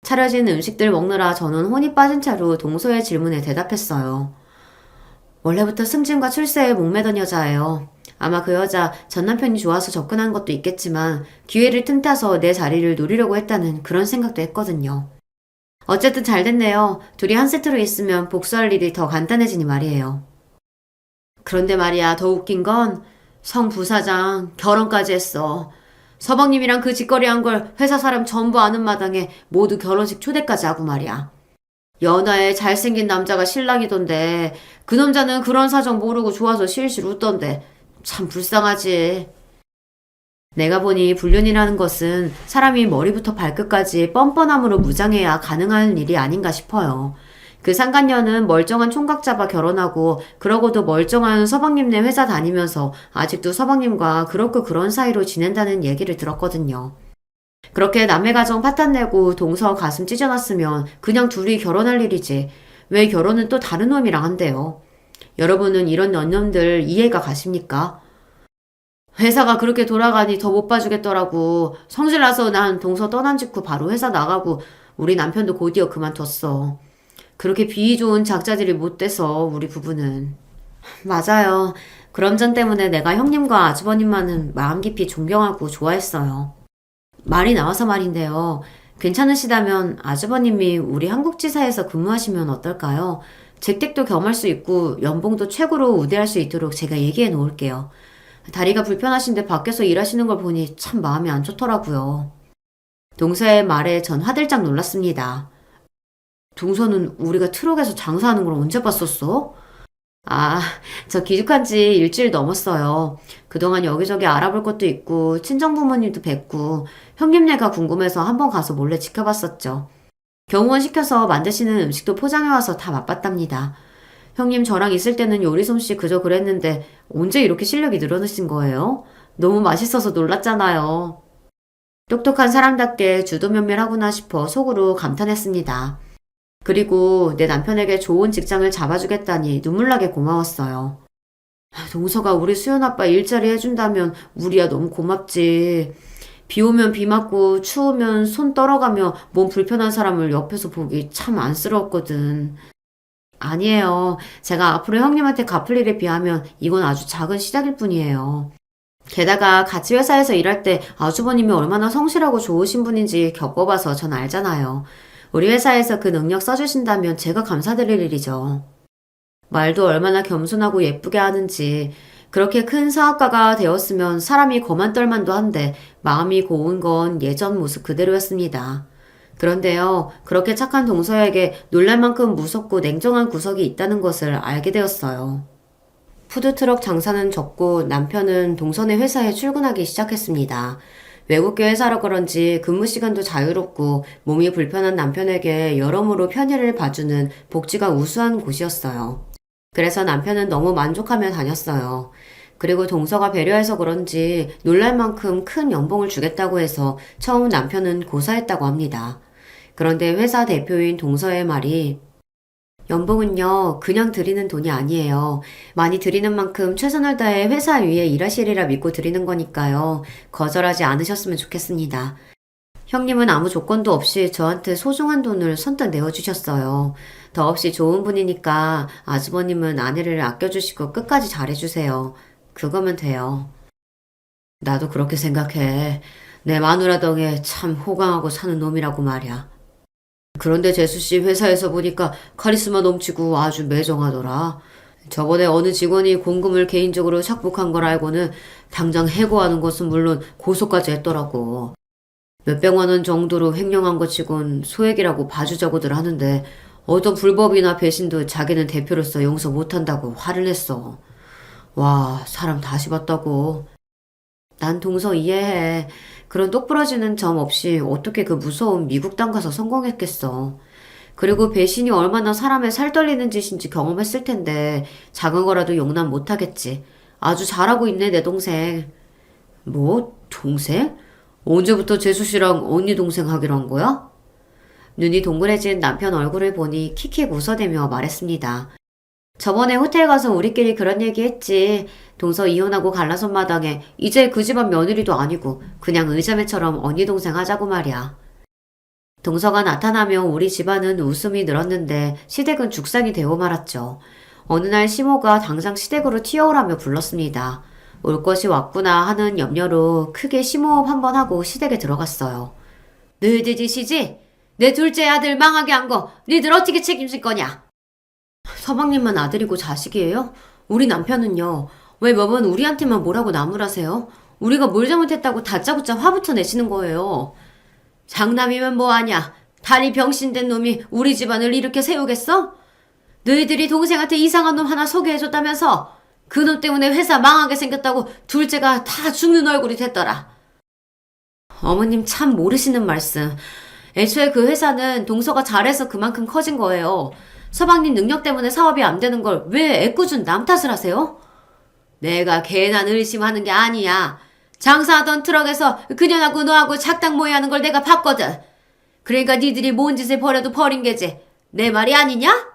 [SPEAKER 1] 차려진 음식들 먹느라 저는 혼이 빠진 채로 동서의 질문에 대답했어요. 원래부터 승진과 출세에 목매던 여자예요. 아마 그 여자 전 남편이 좋아서 접근한 것도 있겠지만 기회를 틈타서 내 자리를 노리려고 했다는 그런 생각도 했거든요. 어쨌든 잘 됐네요. 둘이 한 세트로 있으면 복수할 일이 더 간단해지니 말이에요. 그런데 말이야 더 웃긴 건 성 부사장 결혼까지 했어. 서방님이랑 그 짓거리 한 걸 회사 사람 전부 아는 마당에 모두 결혼식 초대까지 하고 말이야. 연하에 잘생긴 남자가 신랑이던데 그 남자는 그런 사정 모르고 좋아서 실실 웃던데 참 불쌍하지. 내가 보니 불륜이라는 것은 사람이 머리부터 발끝까지 뻔뻔함으로 무장해야 가능한 일이 아닌가 싶어요. 그 상간녀는 멀쩡한 총각 잡아 결혼하고 그러고도 멀쩡한 서방님네 회사 다니면서 아직도 서방님과 그렇고 그런 사이로 지낸다는 얘기를 들었거든요. 그렇게 남의 가정 파탄내고 동서 가슴 찢어놨으면 그냥 둘이 결혼할 일이지. 왜 결혼은 또 다른 놈이랑 한대요. 여러분은 이런 연념들 이해가 가십니까? 회사가 그렇게 돌아가니 더 못 봐주겠더라고. 성질나서 난 동서 떠난 직후 바로 회사 나가고 우리 남편도 곧이어 그만뒀어. 그렇게 비위 좋은 작자질이 못 돼서 우리 부부는. 맞아요. 그런 점 때문에 내가 형님과 아주버님만은 마음 깊이 존경하고 좋아했어요. 말이 나와서 말인데요. 괜찮으시다면 아주버님이 우리 한국지사에서 근무하시면 어떨까요? 재택도 겸할 수 있고 연봉도 최고로 우대할 수 있도록 제가 얘기해 놓을게요. 다리가 불편하신데 밖에서 일하시는 걸 보니 참 마음이 안 좋더라고요. 동서의 말에 전 화들짝 놀랐습니다. 동서는 우리가 트럭에서 장사하는 걸 언제 봤었어? 아, 저 귀국한 지 일주일 넘었어요. 그동안 여기저기 알아볼 것도 있고, 친정 부모님도 뵙고, 형님네가 궁금해서 한번 가서 몰래 지켜봤었죠. 경호원 시켜서 만드시는 음식도 포장해와서 다 맛봤답니다. 형님 저랑 있을 때는 요리 솜씨 그저 그랬는데, 언제 이렇게 실력이 늘어나신 거예요? 너무 맛있어서 놀랐잖아요. 똑똑한 사람답게 주도면밀하구나 싶어 속으로 감탄했습니다. 그리고 내 남편에게 좋은 직장을 잡아주겠다니 눈물나게 고마웠어요. 동서가 우리 수연 아빠 일자리 해준다면 우리야 너무 고맙지. 비 오면 비 맞고 추우면 손 떨어가며 몸 불편한 사람을 옆에서 보기 참 안쓰러웠거든. 아니에요. 제가 앞으로 형님한테 갚을 일에 비하면 이건 아주 작은 시작일 뿐이에요. 게다가 같이 회사에서 일할 때 아주버님이 얼마나 성실하고 좋으신 분인지 겪어봐서 전 알잖아요. 우리 회사에서 그 능력 써주신다면 제가 감사드릴 일이죠. 말도 얼마나 겸손하고 예쁘게 하는지 그렇게 큰 사업가가 되었으면 사람이 거만 떨만도 한데 마음이 고운 건 예전 모습 그대로였습니다. 그런데요, 그렇게 착한 동서에게 놀랄 만큼 무섭고 냉정한 구석이 있다는 것을 알게 되었어요. 푸드트럭 장사는 접고 남편은 동선의 회사에 출근하기 시작했습니다. 외국계 회사라 그런지 근무 시간도 자유롭고 몸이 불편한 남편에게 여러모로 편의를 봐주는 복지가 우수한 곳이었어요. 그래서 남편은 너무 만족하며 다녔어요. 그리고 동서가 배려해서 그런지 놀랄 만큼 큰 연봉을 주겠다고 해서 처음 남편은 고사했다고 합니다. 그런데 회사 대표인 동서의 말이 연봉은요, 그냥 드리는 돈이 아니에요. 많이 드리는 만큼 최선을 다해 회사 위에 일하시리라 믿고 드리는 거니까요. 거절하지 않으셨으면 좋겠습니다. 형님은 아무 조건도 없이 저한테 소중한 돈을 선뜻 내어주셨어요. 더없이 좋은 분이니까 아주버님은 아내를 아껴주시고 끝까지 잘해주세요. 그거면 돼요. 나도 그렇게 생각해. 내 마누라 덕에 참 호강하고 사는 놈이라고 말이야. 그런데 재수씨 회사에서 보니까 카리스마 넘치고 아주 매정하더라. 저번에 어느 직원이 공금을 개인적으로 착복한 걸 알고는 당장 해고하는 것은 물론 고소까지 했더라고. 몇백만 원 정도로 횡령한 것 치곤 소액이라고 봐주자고들 하는데 어떤 불법이나 배신도 자기는 대표로서 용서 못한다고 화를 냈어. 와, 사람 다시 봤다고. 난 동서 이해해. 그런 똑부러지는 점 없이 어떻게 그 무서운 미국 땅 가서 성공했겠어. 그리고 배신이 얼마나 사람의 살 떨리는 짓인지 경험했을 텐데 작은 거라도 용납 못하겠지. 아주 잘하고 있네 내 동생. 뭐? 동생? 언제부터 재수 씨랑 언니 동생 하기로 한 거야? 눈이 동그래진 남편 얼굴을 보니 킥킥 웃어대며 말했습니다. 저번에 호텔 가서 우리끼리 그런 얘기 했지. 동서 이혼하고 갈라선 마당에 이제 그 집안 며느리도 아니고 그냥 의자매처럼 언니 동생 하자고 말이야. 동서가 나타나며 우리 집안은 웃음이 늘었는데 시댁은 죽상이 되고 말았죠. 어느 날 시모가 당장 시댁으로 튀어오라며 불렀습니다. 올 것이 왔구나 하는 염려로 크게 심호흡 한번 하고 시댁에 들어갔어요. 너희들 짓이지? 내 둘째 아들 망하게 한 거 니들 어떻게 책임질 거냐? 서방님만 아들이고 자식이에요? 우리 남편은요. 왜 매번 우리한테만 뭐라고 나무라세요? 우리가 뭘 잘못했다고 다짜고짜 화부터 내시는 거예요. 장남이면 뭐하냐? 다리 병신된 놈이 우리 집안을 이렇게 세우겠어? 너희들이 동생한테 이상한 놈 하나 소개해줬다면서 그 놈 때문에 회사 망하게 생겼다고 둘째가 다 죽는 얼굴이 됐더라. 어머님 참 모르시는 말씀. 애초에 그 회사는 동서가 잘해서 그만큼 커진 거예요. 서방님 능력 때문에 사업이 안 되는 걸 왜 애꿎은 남 탓을 하세요? 내가 괜한 의심하는 게 아니야. 장사하던 트럭에서 그년하고 너하고 작당 모의하는 걸 내가 봤거든. 그러니까 니들이 뭔 짓을 벌여도 벌인 게지. 내 말이 아니냐?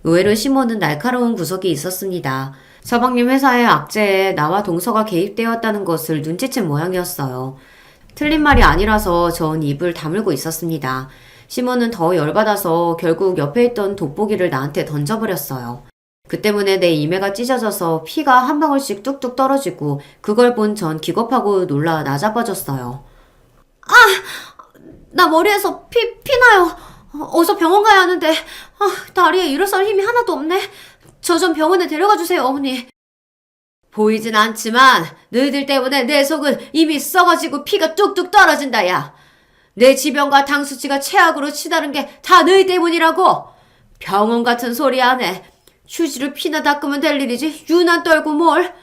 [SPEAKER 1] 의외로 시모는 날카로운 구석이 있었습니다. 서방님 회사의 악재에 나와 동서가 개입되었다는 것을 눈치챈 모양이었어요. 틀린 말이 아니라서 전 입을 다물고 있었습니다. 시몬은 더 열받아서 결국 옆에 있던 돋보기를 나한테 던져버렸어요. 그 때문에 내 이매가 찢어져서 피가 한 방울씩 뚝뚝 떨어지고 그걸 본 전 기겁하고 놀라 나자빠졌어요. 나 머리에서 피나요. 어서 병원 가야 하는데 다리에 일어설 힘이 하나도 없네. 저 좀 병원에 데려가 주세요, 어머니. 보이진 않지만 너희들 때문에 내 속은 이미 썩어지고 피가 뚝뚝 떨어진다, 야. 내 지병과 당 수치가 최악으로 치다른 게 다 너희 때문이라고. 병원 같은 소리 안 해. 휴지로 피나 닦으면 될 일이지 유난 떨고 뭘.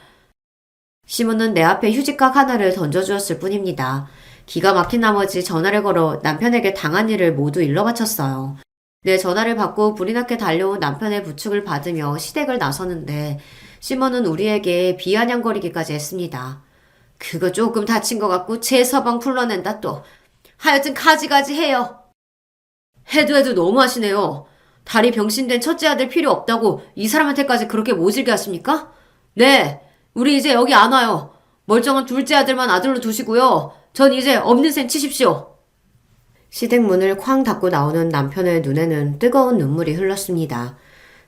[SPEAKER 1] 시몬은 내 앞에 휴지깍 하나를 던져주었을 뿐입니다. 기가 막힌 나머지 전화를 걸어 남편에게 당한 일을 모두 일러바쳤어요. 내 전화를 받고 불이 나게 달려온 남편의 부축을 받으며 시댁을 나서는데 시몬은 우리에게 비아냥거리기까지 했습니다. 그거 조금 다친 것 같고 제 서방 불러낸다 또. 하여튼 가지가지 해요. 해도 너무하시네요. 다리 병신된 첫째 아들 필요 없다고 이 사람한테까지 그렇게 모질게 하십니까? 네, 우리 이제 여기 안 와요. 멀쩡한 둘째 아들만 아들로 두시고요. 전 이제 없는 셈 치십시오. 시댁 문을 쾅 닫고 나오는 남편의 눈에는 뜨거운 눈물이 흘렀습니다.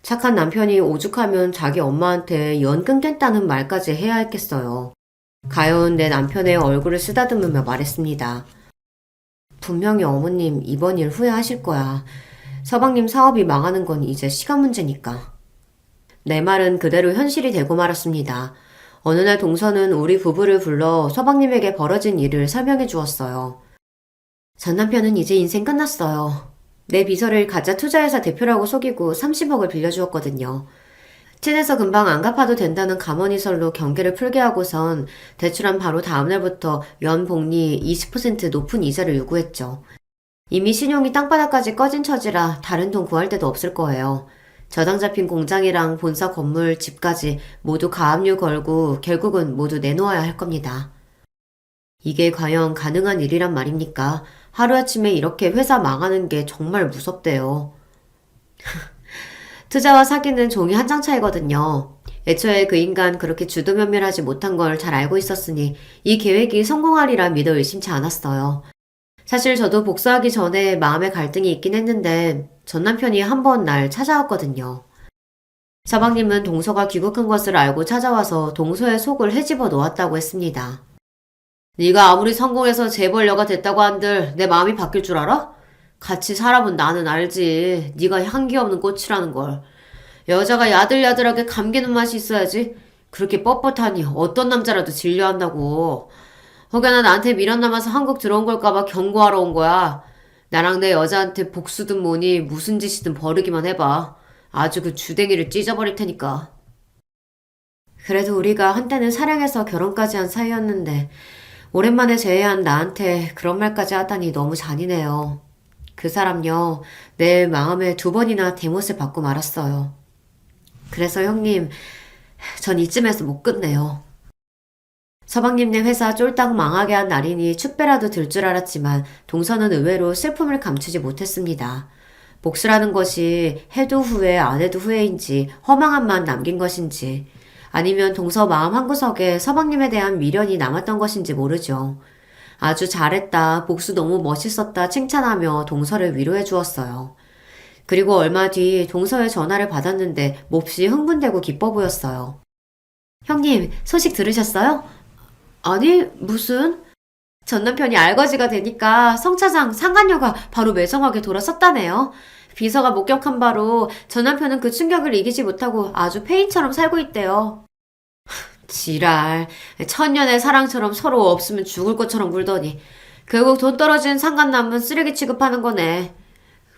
[SPEAKER 1] 착한 남편이 오죽하면 자기 엄마한테 연 끊겠다는 말까지 해야 했겠어요. 가여운 내 남편의 얼굴을 쓰다듬으며 말했습니다. 분명히 어머님 이번 일 후회하실 거야. 서방님 사업이 망하는 건 이제 시간 문제니까. 내 말은 그대로 현실이 되고 말았습니다. 어느 날 동서는 우리 부부를 불러 서방님에게 벌어진 일을 설명해 주었어요. 전 남편은 이제 인생 끝났어요. 내 비서를 가짜 투자회사 대표라고 속이고 30억을 빌려주었거든요. 친해서 금방 안 갚아도 된다는 감언이설로 경계를 풀게 하고선 대출한 바로 다음날부터 연복리 20% 높은 이자를 요구했죠. 이미 신용이 땅바닥까지 꺼진 처지라 다른 돈 구할 데도 없을 거예요. 저당 잡힌 공장이랑 본사 건물, 집까지 모두 가압류 걸고 결국은 모두 내놓아야 할 겁니다. 이게 과연 가능한 일이란 말입니까? 하루아침에 이렇게 회사 망하는 게 정말 무섭대요. 투자와 사기는 종이 한 장 차이거든요. 애초에 그 인간 그렇게 주도면밀하지 못한 걸 잘 알고 있었으니 이 계획이 성공하리라 믿어 의심치 않았어요. 사실 저도 복수하기 전에 마음의 갈등이 있긴 했는데 전 남편이 한 번 날 찾아왔거든요. 서방님은 동서가 귀국한 것을 알고 찾아와서 동서의 속을 헤집어 놓았다고 했습니다. 네가 아무리 성공해서 재벌녀가 됐다고 한들 내 마음이 바뀔 줄 알아? 같이 살아본 나는 알지. 네가 향기 없는 꽃이라는 걸. 여자가 야들야들하게 감기는 맛이 있어야지. 그렇게 뻣뻣하니 어떤 남자라도 질려한다고. 혹여나 나한테 미련 남아서 한국 들어온 걸까봐 경고하러 온 거야. 나랑 내 여자한테 복수든 뭐니 무슨 짓이든 벌이기만 해봐. 아주 그 주댕이를 찢어버릴 테니까. 그래도 우리가 한때는 사랑해서 결혼까지 한 사이였는데 오랜만에 재회한 나한테 그런 말까지 하다니 너무 잔인해요. 그 사람요, 내 마음에 2번이나 대못을 받고 말았어요. 그래서 형님, 전 이쯤에서 못 끝내요. 서방님네 회사 쫄딱 망하게 한 날이니 축배라도 들 줄 알았지만 동서는 의외로 슬픔을 감추지 못했습니다. 복수라는 것이 해도 후회 안 해도 후회인지 허망함만 남긴 것인지 아니면 동서 마음 한구석에 서방님에 대한 미련이 남았던 것인지 모르죠. 아주 잘했다, 복수 너무 멋있었다 칭찬하며 동서를 위로해 주었어요. 그리고 얼마 뒤 동서의 전화를 받았는데 몹시 흥분되고 기뻐 보였어요. 형님, 소식 들으셨어요? 아니, 무슨? 전 남편이 알거지가 되니까 성 차장 상간녀가 바로 매정하게 돌아섰다네요. 비서가 목격한 바로 전 남편은 그 충격을 이기지 못하고 아주 페인처럼 살고 있대요. 지랄, 천년의 사랑처럼 서로 없으면 죽을 것처럼 굴더니 결국 돈 떨어진 상간남은 쓰레기 취급하는 거네.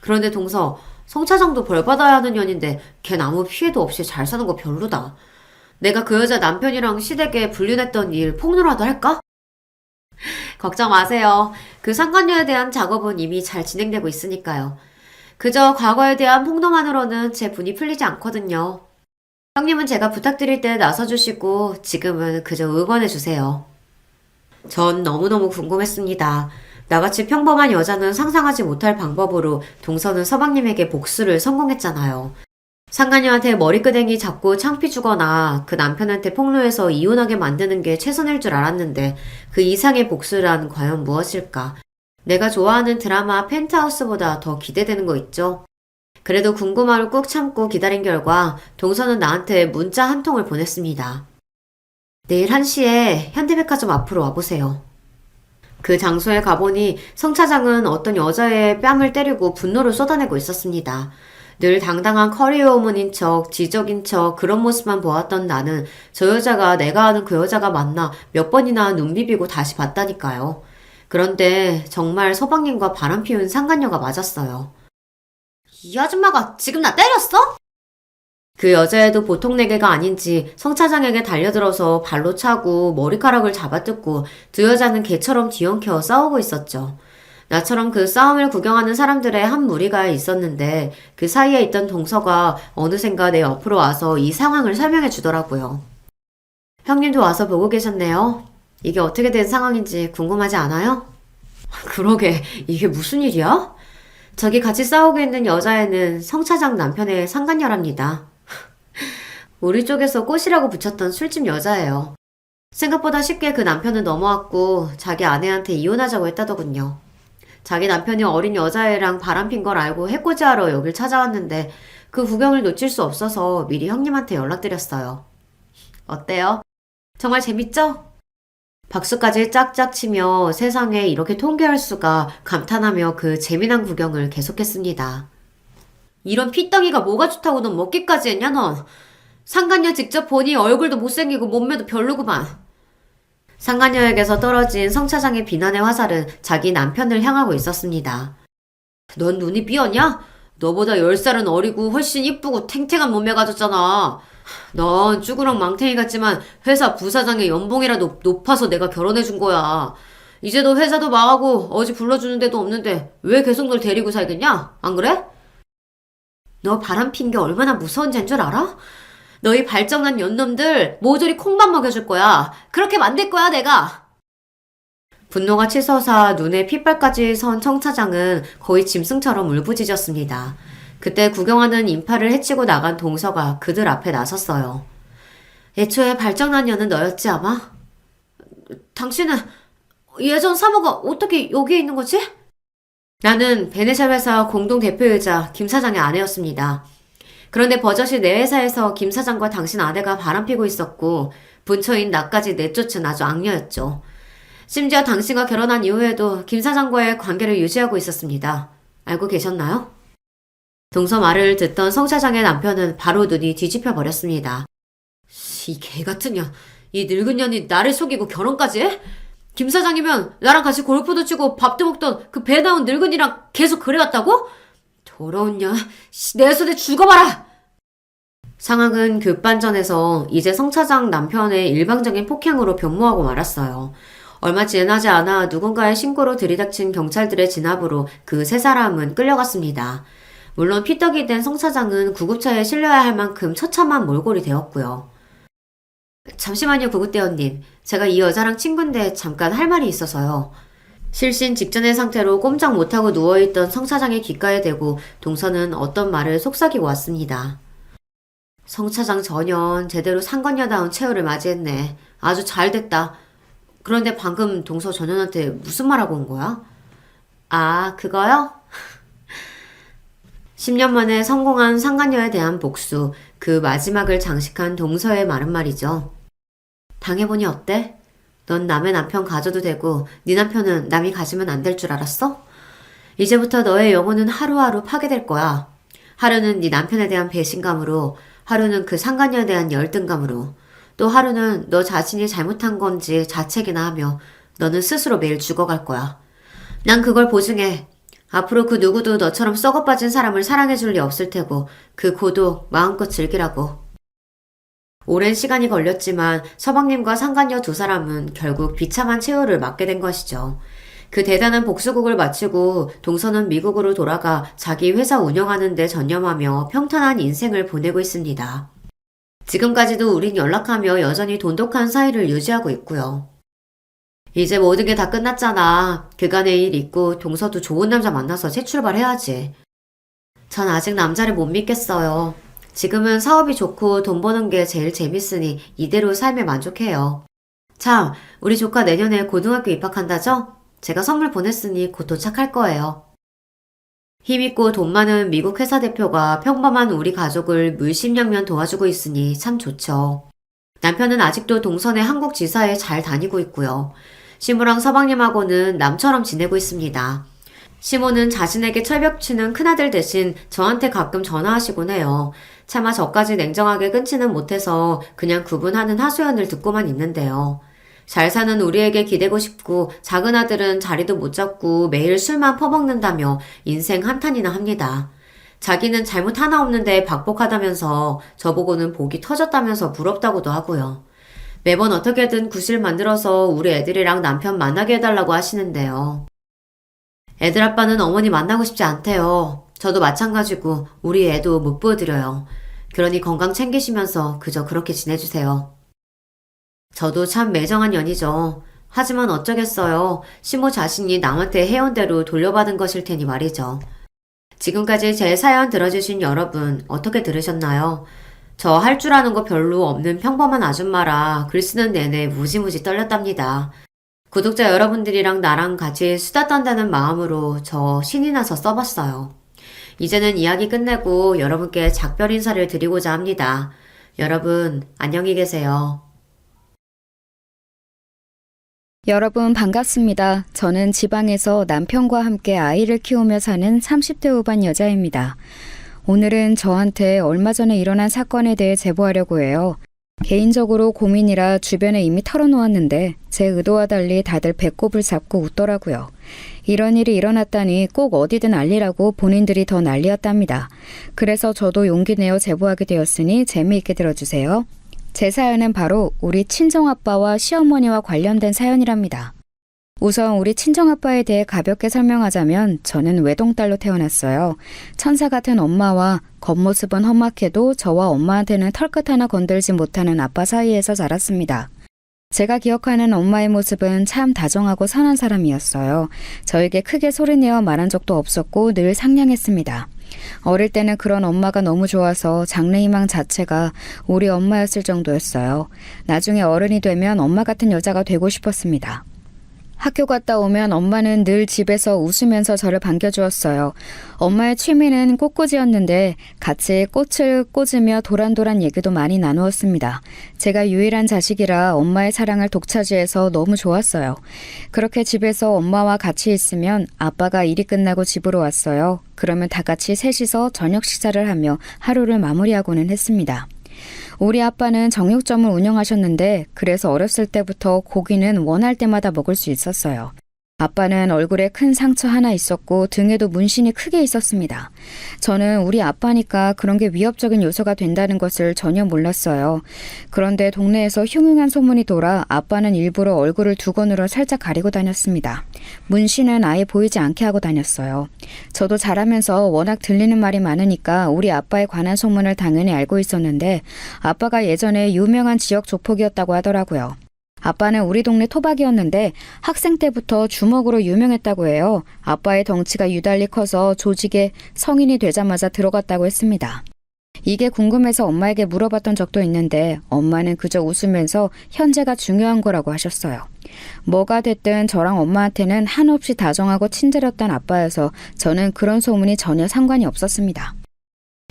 [SPEAKER 1] 그런데 동서, 성 차장도 벌 받아야 하는 년인데 걘 아무 피해도 없이 잘 사는 거 별로다. 내가 그 여자 남편이랑 시댁에 불륜했던 일 폭로라도 할까? 걱정 마세요. 그 상간녀에 대한 작업은 이미 잘 진행되고 있으니까요. 그저 과거에 대한 폭로만으로는 제 분이 풀리지 않거든요. 형님은 제가 부탁드릴 때 나서주시고 지금은 그저 응원해주세요. 전 너무너무 궁금했습니다. 나같이 평범한 여자는 상상하지 못할 방법으로 동서는 서방님에게 복수를 성공했잖아요. 상간녀한테 머리끄댕이 잡고 창피 주거나 그 남편한테 폭로해서 이혼하게 만드는 게 최선일 줄 알았는데 그 이상의 복수란 과연 무엇일까? 내가 좋아하는 드라마 펜트하우스보다 더 기대되는 거 있죠? 그래도 궁금함을 꾹 참고 기다린 결과 동서는 나한테 문자 한 통을 보냈습니다. 내일 1시에 현대백화점 앞으로 와보세요. 그 장소에 가보니 성 차장은 어떤 여자의 뺨을 때리고 분노를 쏟아내고 있었습니다. 늘 당당한 커리어우먼인 척, 지적인 척 그런 모습만 보았던 나는 저 여자가 내가 아는 그 여자가 맞나 몇 번이나 눈 비비고 다시 봤다니까요. 그런데 정말 서방님과 바람 피운 상간녀가 맞았어요. 이 아줌마가 지금 나 때렸어? 그 여자애도 보통 내게가 아닌지 성 차장에게 달려들어서 발로 차고 머리카락을 잡아뜯고 두 여자는 개처럼 뒤엉켜 싸우고 있었죠. 나처럼 그 싸움을 구경하는 사람들의 한 무리가 있었는데 그 사이에 있던 동서가 어느샌가 내 옆으로 와서 이 상황을 설명해 주더라고요. 형님도 와서 보고 계셨네요. 이게 어떻게 된 상황인지 궁금하지 않아요? 그러게, 이게 무슨 일이야? 저기 같이 싸우고 있는 여자애는 성 차장 남편의 상간녀랍니다. 우리 쪽에서 꽃이라고 붙였던 술집 여자예요. 생각보다 쉽게 그 남편은 넘어왔고 자기 아내한테 이혼하자고 했다더군요. 자기 남편이 어린 여자애랑 바람핀 걸 알고 해코지하러 여길 찾아왔는데 그 구경을 놓칠 수 없어서 미리 형님한테 연락드렸어요. 어때요? 정말 재밌죠? 박수까지 짝짝 치며 세상에 이렇게 통쾌할 수가 감탄하며 그 재미난 구경을 계속했습니다. 이런 피덩이가 뭐가 좋다고 넌 먹기까지 했냐 넌? 상간녀 직접 보니 얼굴도 못생기고 몸매도 별로구만. 상간녀에게서 떨어진 성 차장의 비난의 화살은 자기 남편을 향하고 있었습니다. 넌 눈이 삐었냐? 너보다 10살은 어리고 훨씬 이쁘고 탱탱한 몸매 가졌잖아. 넌 쭈그렁 망탱이 같지만 회사 부사장의 연봉이라도 높아서 내가 결혼해준 거야. 이제 너 회사도 망하고 어디 불러주는 데도 없는데 왜 계속 널 데리고 살겠냐? 안 그래? 너 바람핀 게 얼마나 무서운지 줄 알아? 너희 발정난 연놈들 모조리 콩밥 먹여줄 거야. 그렇게 만들 거야 내가. 분노가 치솟아 눈에 핏발까지 선 청차장은 거의 짐승처럼 울부짖었습니다. 그때 구경하는 인파를 해치고 나간 동서가 그들 앞에 나섰어요. 애초에 발정난 년은 너였지 아마? 당신은 예전 사모가 어떻게 여기에 있는 거지? 나는 베네샬 회사 공동대표이자 김 사장의 아내였습니다. 그런데 버젓이 내 회사에서 김 사장과 당신 아내가 바람피고 있었고 분처인 나까지 내쫓은 아주 악녀였죠. 심지어 당신과 결혼한 이후에도 김 사장과의 관계를 유지하고 있었습니다. 알고 계셨나요? 동서 말을 듣던 성 차장의 남편은 바로 눈이 뒤집혀 버렸습니다. 이 개같은 년, 이 늙은 년이 나를 속이고 결혼까지 해? 김 사장이면 나랑 같이 골프도 치고 밥도 먹던 그 배 나온 늙은이랑 계속 그래왔다고? 더러운 년, 내 손에 죽어봐라! 상황은 급반전해서 이제 성 차장 남편의 일방적인 폭행으로 변모하고 말았어요. 얼마 지나지 않아 누군가의 신고로 들이닥친 경찰들의 진압으로 그 세 사람은 끌려갔습니다. 물론 피떡이 된 성 차장은 구급차에 실려야 할 만큼 처참한 몰골이 되었고요. 잠시만요, 구급대원님. 제가 이 여자랑 친구인데 잠깐 할 말이 있어서요. 실신 직전의 상태로 꼼짝 못하고 누워있던 성 차장의 귓가에 대고 동서는 어떤 말을 속삭이고 왔습니다. 성 차장 전현 제대로 상관녀다운 최후를 맞이했네. 아주 잘됐다. 그런데 방금 동서 전현한테 무슨 말하고 온 거야? 아, 그거요? 10년 만에 성공한 상간녀에 대한 복수, 그 마지막을 장식한 동서의 말은 말이죠. 당해보니 어때? 넌 남의 남편 가져도 되고 네 남편은 남이 가지면 안 될 줄 알았어? 이제부터 너의 영혼은 하루하루 파괴될 거야. 하루는 네 남편에 대한 배신감으로, 하루는 그 상간녀에 대한 열등감으로, 또 하루는 너 자신이 잘못한 건지 자책이나 하며 너는 스스로 매일 죽어갈 거야. 난 그걸 보증해. 앞으로 그 누구도 너처럼 썩어빠진 사람을 사랑해줄 리 없을 테고 그 고독 마음껏 즐기라고. 오랜 시간이 걸렸지만 서방님과 상간녀 두 사람은 결국 비참한 최후를 맞게 된 것이죠. 그 대단한 복수극을 마치고 동서는 미국으로 돌아가 자기 회사 운영하는 데 전념하며 평탄한 인생을 보내고 있습니다. 지금까지도 우린 연락하며 여전히 돈독한 사이를 유지하고 있고요. 이제 모든 게 다 끝났잖아. 그간의 일 있고 동서도 좋은 남자 만나서 새 출발해야지. 전 아직 남자를 못 믿겠어요. 지금은 사업이 좋고 돈 버는 게 제일 재밌으니 이대로 삶에 만족해요. 참, 우리 조카 내년에 고등학교 입학한다죠? 제가 선물 보냈으니 곧 도착할 거예요. 힘있고 돈 많은 미국 회사 대표가 평범한 우리 가족을 물심양면 도와주고 있으니 참 좋죠. 남편은 아직도 동선의 한국 지사에 잘 다니고 있고요. 시모랑 서방님하고는 남처럼 지내고 있습니다. 시모는 자신에게 철벽치는 큰아들 대신 저한테 가끔 전화하시곤 해요. 차마 저까지 냉정하게 끊지는 못해서 그냥 구분하는 하소연을 듣고만 있는데요. 잘 사는 우리에게 기대고 싶고 작은 아들은 자리도 못 잡고 매일 술만 퍼먹는다며 인생 한탄이나 합니다. 자기는 잘못 하나 없는데 박복하다면서 저보고는 복이 터졌다면서 부럽다고도 하고요. 매번 어떻게든 구실 만들어서 우리 애들이랑 남편 만나게 해달라고 하시는데요. 애들 아빠는 어머니 만나고 싶지 않대요. 저도 마찬가지고 우리 애도 못 보여드려요. 그러니 건강 챙기시면서 그저 그렇게 지내주세요. 저도 참 매정한 년이죠. 하지만 어쩌겠어요. 시모 자신이 남한테 해온 대로 돌려받은 것일 테니 말이죠. 지금까지 제 사연 들어주신 여러분 어떻게 들으셨나요? 저 할 줄 아는 거 별로 없는 평범한 아줌마라 글 쓰는 내내 무지무지 떨렸답니다. 구독자 여러분들이랑 나랑 같이 수다 떤다는 마음으로 저 신이 나서 써봤어요. 이제는 이야기 끝내고 여러분께 작별 인사를 드리고자 합니다. 여러분 안녕히 계세요.
[SPEAKER 2] 여러분 반갑습니다. 저는 지방에서 남편과 함께 아이를 키우며 사는 30대 후반 여자입니다. 오늘은 저한테 얼마 전에 일어난 사건에 대해 제보하려고 해요. 개인적으로 고민이라 주변에 이미 털어놓았는데 제 의도와 달리 다들 배꼽을 잡고 웃더라고요. 이런 일이 일어났다니 꼭 어디든 알리라고 본인들이 더 난리였답니다. 그래서 저도 용기 내어 제보하게 되었으니 재미있게 들어주세요. 제 사연은 바로 우리 친정아빠와 시어머니와 관련된 사연이랍니다. 우선 우리 친정아빠에 대해 가볍게 설명하자면 저는 외동딸로 태어났어요. 천사 같은 엄마와 겉모습은 험악해도 저와 엄마한테는 털끝 하나 건들지 못하는 아빠 사이에서 자랐습니다. 제가 기억하는 엄마의 모습은 참 다정하고 선한 사람이었어요. 저에게 크게 소리내어 말한 적도 없었고 늘 상냥했습니다. 어릴 때는 그런 엄마가 너무 좋아서 장래희망 자체가 우리 엄마였을 정도였어요. 나중에 어른이 되면 엄마 같은 여자가 되고 싶었습니다. 학교 갔다 오면 엄마는 늘 집에서 웃으면서 저를 반겨주었어요. 엄마의 취미는 꽃꽂이였는데 같이 꽃을 꽂으며 도란도란 얘기도 많이 나누었습니다. 제가 유일한 자식이라 엄마의 사랑을 독차지해서 너무 좋았어요. 그렇게 집에서 엄마와 같이 있으면 아빠가 일이 끝나고 집으로 왔어요. 그러면 다 같이 셋이서 저녁 식사를 하며 하루를 마무리하고는 했습니다. 우리 아빠는 정육점을 운영하셨는데 그래서 어렸을 때부터 고기는 원할 때마다 먹을 수 있었어요. 아빠는 얼굴에 큰 상처 하나 있었고 등에도 문신이 크게 있었습니다. 저는 우리 아빠니까 그런 게 위협적인 요소가 된다는 것을 전혀 몰랐어요. 그런데 동네에서 흉흉한 소문이 돌아 아빠는 일부러 얼굴을 두건으로 살짝 가리고 다녔습니다. 문신은 아예 보이지 않게 하고 다녔어요. 저도 자라면서 워낙 들리는 말이 많으니까 우리 아빠에 관한 소문을 당연히 알고 있었는데 아빠가 예전에 유명한 지역 조폭이었다고 하더라고요. 아빠는 우리 동네 토박이었는데 학생 때부터 주먹으로 유명했다고 해요. 아빠의 덩치가 유달리 커서 조직에 성인이 되자마자 들어갔다고 했습니다. 이게 궁금해서 엄마에게 물어봤던 적도 있는데 엄마는 그저 웃으면서 현재가 중요한 거라고 하셨어요. 뭐가 됐든 저랑 엄마한테는 한없이 다정하고 친절했던 아빠여서 저는 그런 소문이 전혀 상관이 없었습니다.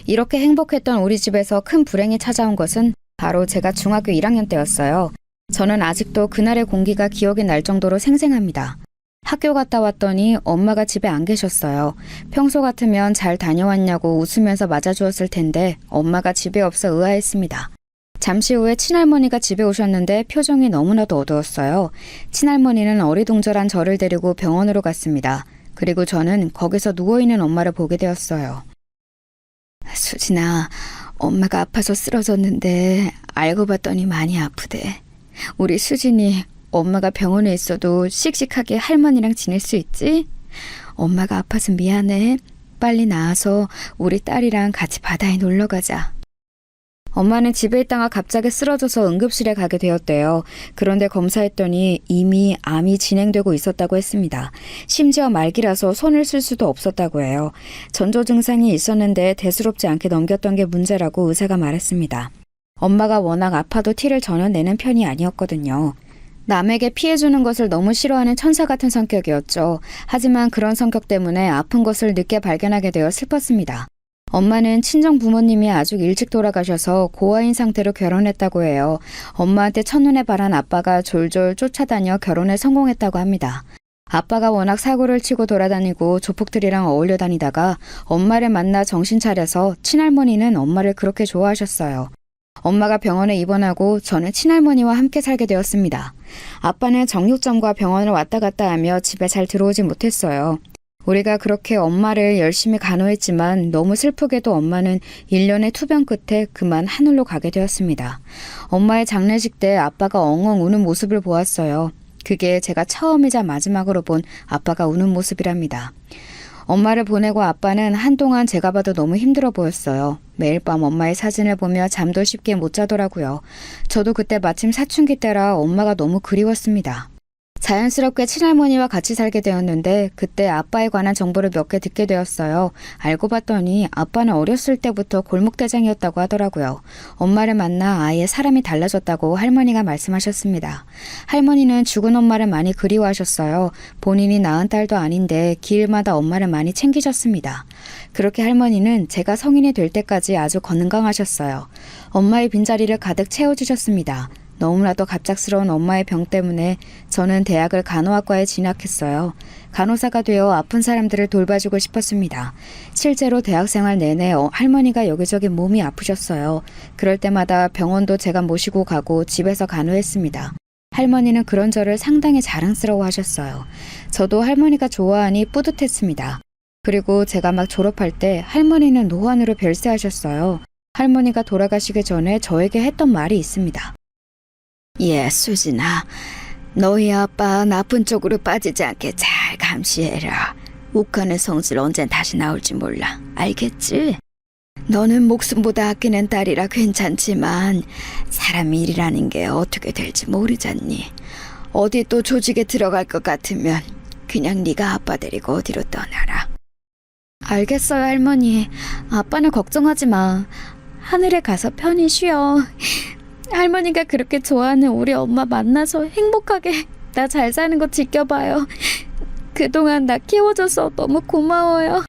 [SPEAKER 2] 이렇게 행복했던 우리 집에서 큰 불행이 찾아온 것은 바로 제가 중학교 1학년 때였어요. 저는 아직도 그날의 공기가 기억이 날 정도로 생생합니다. 학교 갔다 왔더니 엄마가 집에 안 계셨어요. 평소 같으면 잘 다녀왔냐고 웃으면서 맞아주었을 텐데 엄마가 집에 없어 의아했습니다. 잠시 후에 친할머니가 집에 오셨는데 표정이 너무나도 어두웠어요. 친할머니는 어리둥절한 저를 데리고 병원으로 갔습니다. 그리고 저는 거기서 누워있는 엄마를 보게 되었어요. 수진아, 엄마가 아파서 쓰러졌는데 알고 봤더니 많이 아프대. 우리 수진이 엄마가 병원에 있어도 씩씩하게 할머니랑 지낼 수 있지? 엄마가 아파서 미안해. 빨리 나와서 우리 딸이랑 같이 바다에 놀러 가자. 엄마는 집에 있다가 갑자기 쓰러져서 응급실에 가게 되었대요. 그런데 검사했더니 이미 암이 진행되고 있었다고 했습니다. 심지어 말기라서 손을 쓸 수도 없었다고 해요. 전조 증상이 있었는데 대수롭지 않게 넘겼던 게 문제라고 의사가 말했습니다. 엄마가 워낙 아파도 티를 전혀 내는 편이 아니었거든요. 남에게 피해주는 것을 너무 싫어하는 천사 같은 성격이었죠. 하지만 그런 성격 때문에 아픈 것을 늦게 발견하게 되어 슬펐습니다. 엄마는 친정 부모님이 아주 일찍 돌아가셔서 고아인 상태로 결혼했다고 해요. 엄마한테 첫눈에 반한 아빠가 졸졸 쫓아다녀 결혼에 성공했다고 합니다. 아빠가 워낙 사고를 치고 돌아다니고 조폭들이랑 어울려 다니다가 엄마를 만나 정신 차려서 친할머니는 엄마를 그렇게 좋아하셨어요. 엄마가 병원에 입원하고 저는 친할머니와 함께 살게 되었습니다. 아빠는 정육점과 병원을 왔다 갔다 하며 집에 잘 들어오지 못했어요. 우리가 그렇게 엄마를 열심히 간호했지만 너무 슬프게도 엄마는 1년의 투병 끝에 그만 하늘로 가게 되었습니다. 엄마의 장례식 때 아빠가 엉엉 우는 모습을 보았어요. 그게 제가 처음이자 마지막으로 본 아빠가 우는 모습이랍니다. 엄마를 보내고 아빠는 한동안 제가 봐도 너무 힘들어 보였어요. 매일 밤 엄마의 사진을 보며 잠도 쉽게 못 자더라고요. 저도 그때 마침 사춘기 때라 엄마가 너무 그리웠습니다. 자연스럽게 친할머니와 같이 살게 되었는데 그때 아빠에 관한 정보를 몇 개 듣게 되었어요. 알고 봤더니 아빠는 어렸을 때부터 골목대장이었다고 하더라고요. 엄마를 만나 아예 사람이 달라졌다고 할머니가 말씀하셨습니다. 할머니는 죽은 엄마를 많이 그리워하셨어요. 본인이 낳은 딸도 아닌데 길마다 엄마를 많이 챙기셨습니다. 그렇게 할머니는 제가 성인이 될 때까지 아주 건강하셨어요. 엄마의 빈자리를 가득 채워주셨습니다. 너무나도 갑작스러운 엄마의 병 때문에 저는 대학을 간호학과에 진학했어요. 간호사가 되어 아픈 사람들을 돌봐주고 싶었습니다. 실제로 대학생활 내내 할머니가 여기저기 몸이 아프셨어요. 그럴 때마다 병원도 제가 모시고 가고 집에서 간호했습니다. 할머니는 그런 저를 상당히 자랑스러워 하셨어요. 저도 할머니가 좋아하니 뿌듯했습니다. 그리고 제가 막 졸업할 때 할머니는 노환으로 별세하셨어요. 할머니가 돌아가시기 전에 저에게 했던 말이 있습니다. 예, 수진아. 너희 아빠 나쁜 쪽으로 빠지지 않게 잘 감시해라. 욱하는 성질 언젠 다시 나올지 몰라. 알겠지? 너는 목숨보다 아끼는 딸이라 괜찮지만 사람 일이라는 게 어떻게 될지 모르잖니. 어디 또 조직에 들어갈 것 같으면 그냥 네가 아빠 데리고 어디로 떠나라. 알겠어요, 할머니. 아빠는 걱정하지 마. 하늘에 가서 편히 쉬어. 할머니가 그렇게 좋아하는 우리 엄마 만나서 행복하게 나 잘 사는 거 지켜봐요. 그동안 나 키워줘서 너무 고마워요.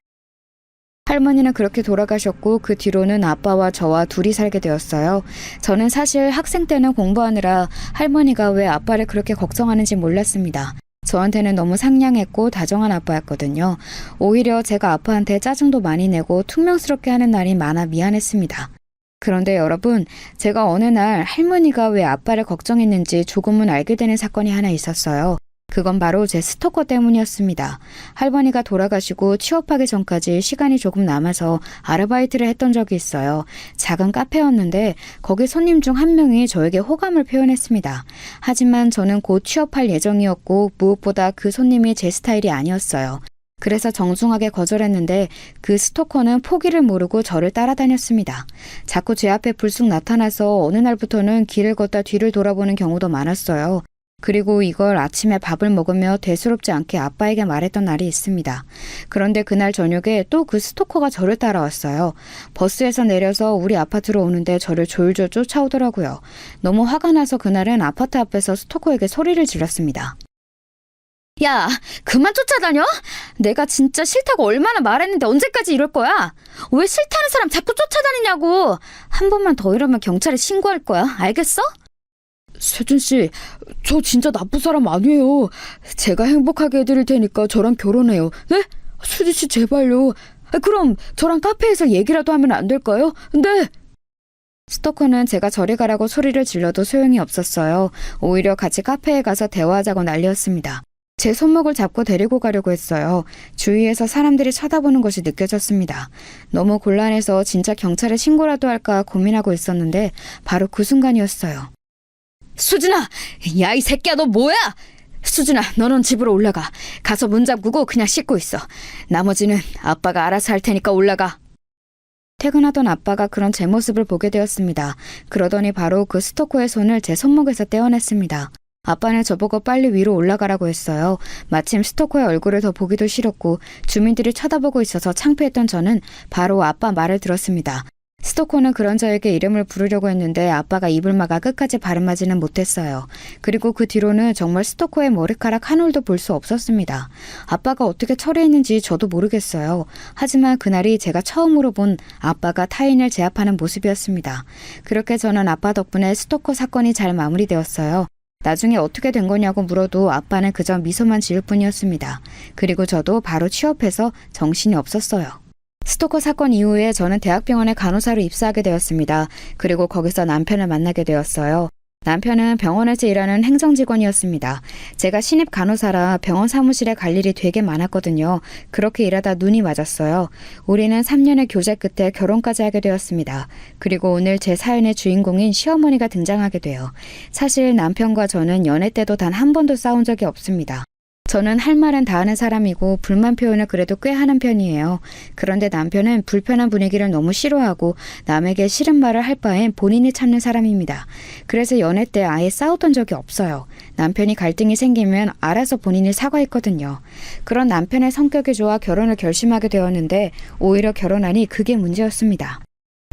[SPEAKER 2] 할머니는 그렇게 돌아가셨고 그 뒤로는 아빠와 저와 둘이 살게 되었어요. 저는 사실 학생 때는 공부하느라 할머니가 왜 아빠를 그렇게 걱정하는지 몰랐습니다. 저한테는 너무 상냥했고 다정한 아빠였거든요. 오히려 제가 아빠한테 짜증도 많이 내고 퉁명스럽게 하는 날이 많아 미안했습니다. 그런데 여러분, 제가 어느 날 할머니가 왜 아빠를 걱정했는지 조금은 알게 되는 사건이 하나 있었어요. 그건 바로 제 스토커 때문이었습니다. 할머니가 돌아가시고 취업하기 전까지 시간이 조금 남아서 아르바이트를 했던 적이 있어요. 작은 카페였는데 거기 손님 중 한 명이 저에게 호감을 표현했습니다. 하지만 저는 곧 취업할 예정이었고 무엇보다 그 손님이 제 스타일이 아니었어요. 그래서 정중하게 거절했는데 그 스토커는 포기를 모르고 저를 따라다녔습니다. 자꾸 제 앞에 불쑥 나타나서 어느 날부터는 길을 걷다 뒤를 돌아보는 경우도 많았어요. 그리고 이걸 아침에 밥을 먹으며 대수롭지 않게 아빠에게 말했던 날이 있습니다. 그런데 그날 저녁에 또 그 스토커가 저를 따라왔어요. 버스에서 내려서 우리 아파트로 오는데 저를 졸졸 쫓아오더라고요. 너무 화가 나서 그날은 아파트 앞에서 스토커에게 소리를 질렀습니다. 야, 그만 쫓아다녀? 내가 진짜 싫다고 얼마나 말했는데 언제까지 이럴 거야? 왜 싫다는 사람 자꾸 쫓아다니냐고. 한 번만 더 이러면 경찰에 신고할 거야. 알겠어? 세준씨, 저 진짜 나쁜 사람 아니에요. 제가 행복하게 해드릴 테니까 저랑 결혼해요. 네? 수지씨 제발요. 그럼 저랑 카페에서 얘기라도 하면 안 될까요? 네. 스토커는 제가 저리 가라고 소리를 질러도 소용이 없었어요. 오히려 같이 카페에 가서 대화하자고 난리였습니다. 제 손목을 잡고 데리고 가려고 했어요. 주위에서 사람들이 쳐다보는 것이 느껴졌습니다. 너무 곤란해서 진짜 경찰에 신고라도 할까 고민하고 있었는데 바로 그 순간이었어요. 수진아! 야, 이 새끼야, 너 뭐야? 수진아, 너는 집으로 올라가. 가서 문 잠그고 그냥 씻고 있어. 나머지는 아빠가 알아서 할 테니까 올라가. 퇴근하던 아빠가 그런 제 모습을 보게 되었습니다. 그러더니 바로 그 스토커의 손을 제 손목에서 떼어냈습니다. 아빠는 저보고 빨리 위로 올라가라고 했어요. 마침 스토커의 얼굴을 더 보기도 싫었고 주민들이 쳐다보고 있어서 창피했던 저는 바로 아빠 말을 들었습니다. 스토커는 그런 저에게 이름을 부르려고 했는데 아빠가 입을 막아 끝까지 발음하지는 못했어요. 그리고 그 뒤로는 정말 스토커의 머리카락 한 올도 볼 수 없었습니다. 아빠가 어떻게 처리했는지 저도 모르겠어요. 하지만 그날이 제가 처음으로 본 아빠가 타인을 제압하는 모습이었습니다. 그렇게 저는 아빠 덕분에 스토커 사건이 잘 마무리되었어요. 나중에 어떻게 된 거냐고 물어도 아빠는 그저 미소만 지을 뿐이었습니다. 그리고 저도 바로 취업해서 정신이 없었어요. 스토커 사건 이후에 저는 대학병원에 간호사로 입사하게 되었습니다. 그리고 거기서 남편을 만나게 되었어요. 남편은 병원에서 일하는 행정직원이었습니다. 제가 신입 간호사라 병원 사무실에 갈 일이 되게 많았거든요. 그렇게 일하다 눈이 맞았어요. 우리는 3년의 교제 끝에 결혼까지 하게 되었습니다. 그리고 오늘 제 사연의 주인공인 시어머니가 등장하게 돼요. 사실 남편과 저는 연애 때도 단 한 번도 싸운 적이 없습니다. 저는 할 말은 다 하는 사람이고 불만 표현을 그래도 꽤 하는 편이에요. 그런데 남편은 불편한 분위기를 너무 싫어하고 남에게 싫은 말을 할 바엔 본인이 참는 사람입니다. 그래서 연애 때 아예 싸웠던 적이 없어요. 남편이 갈등이 생기면 알아서 본인이 사과했거든요. 그런 남편의 성격이 좋아 결혼을 결심하게 되었는데 오히려 결혼하니 그게 문제였습니다.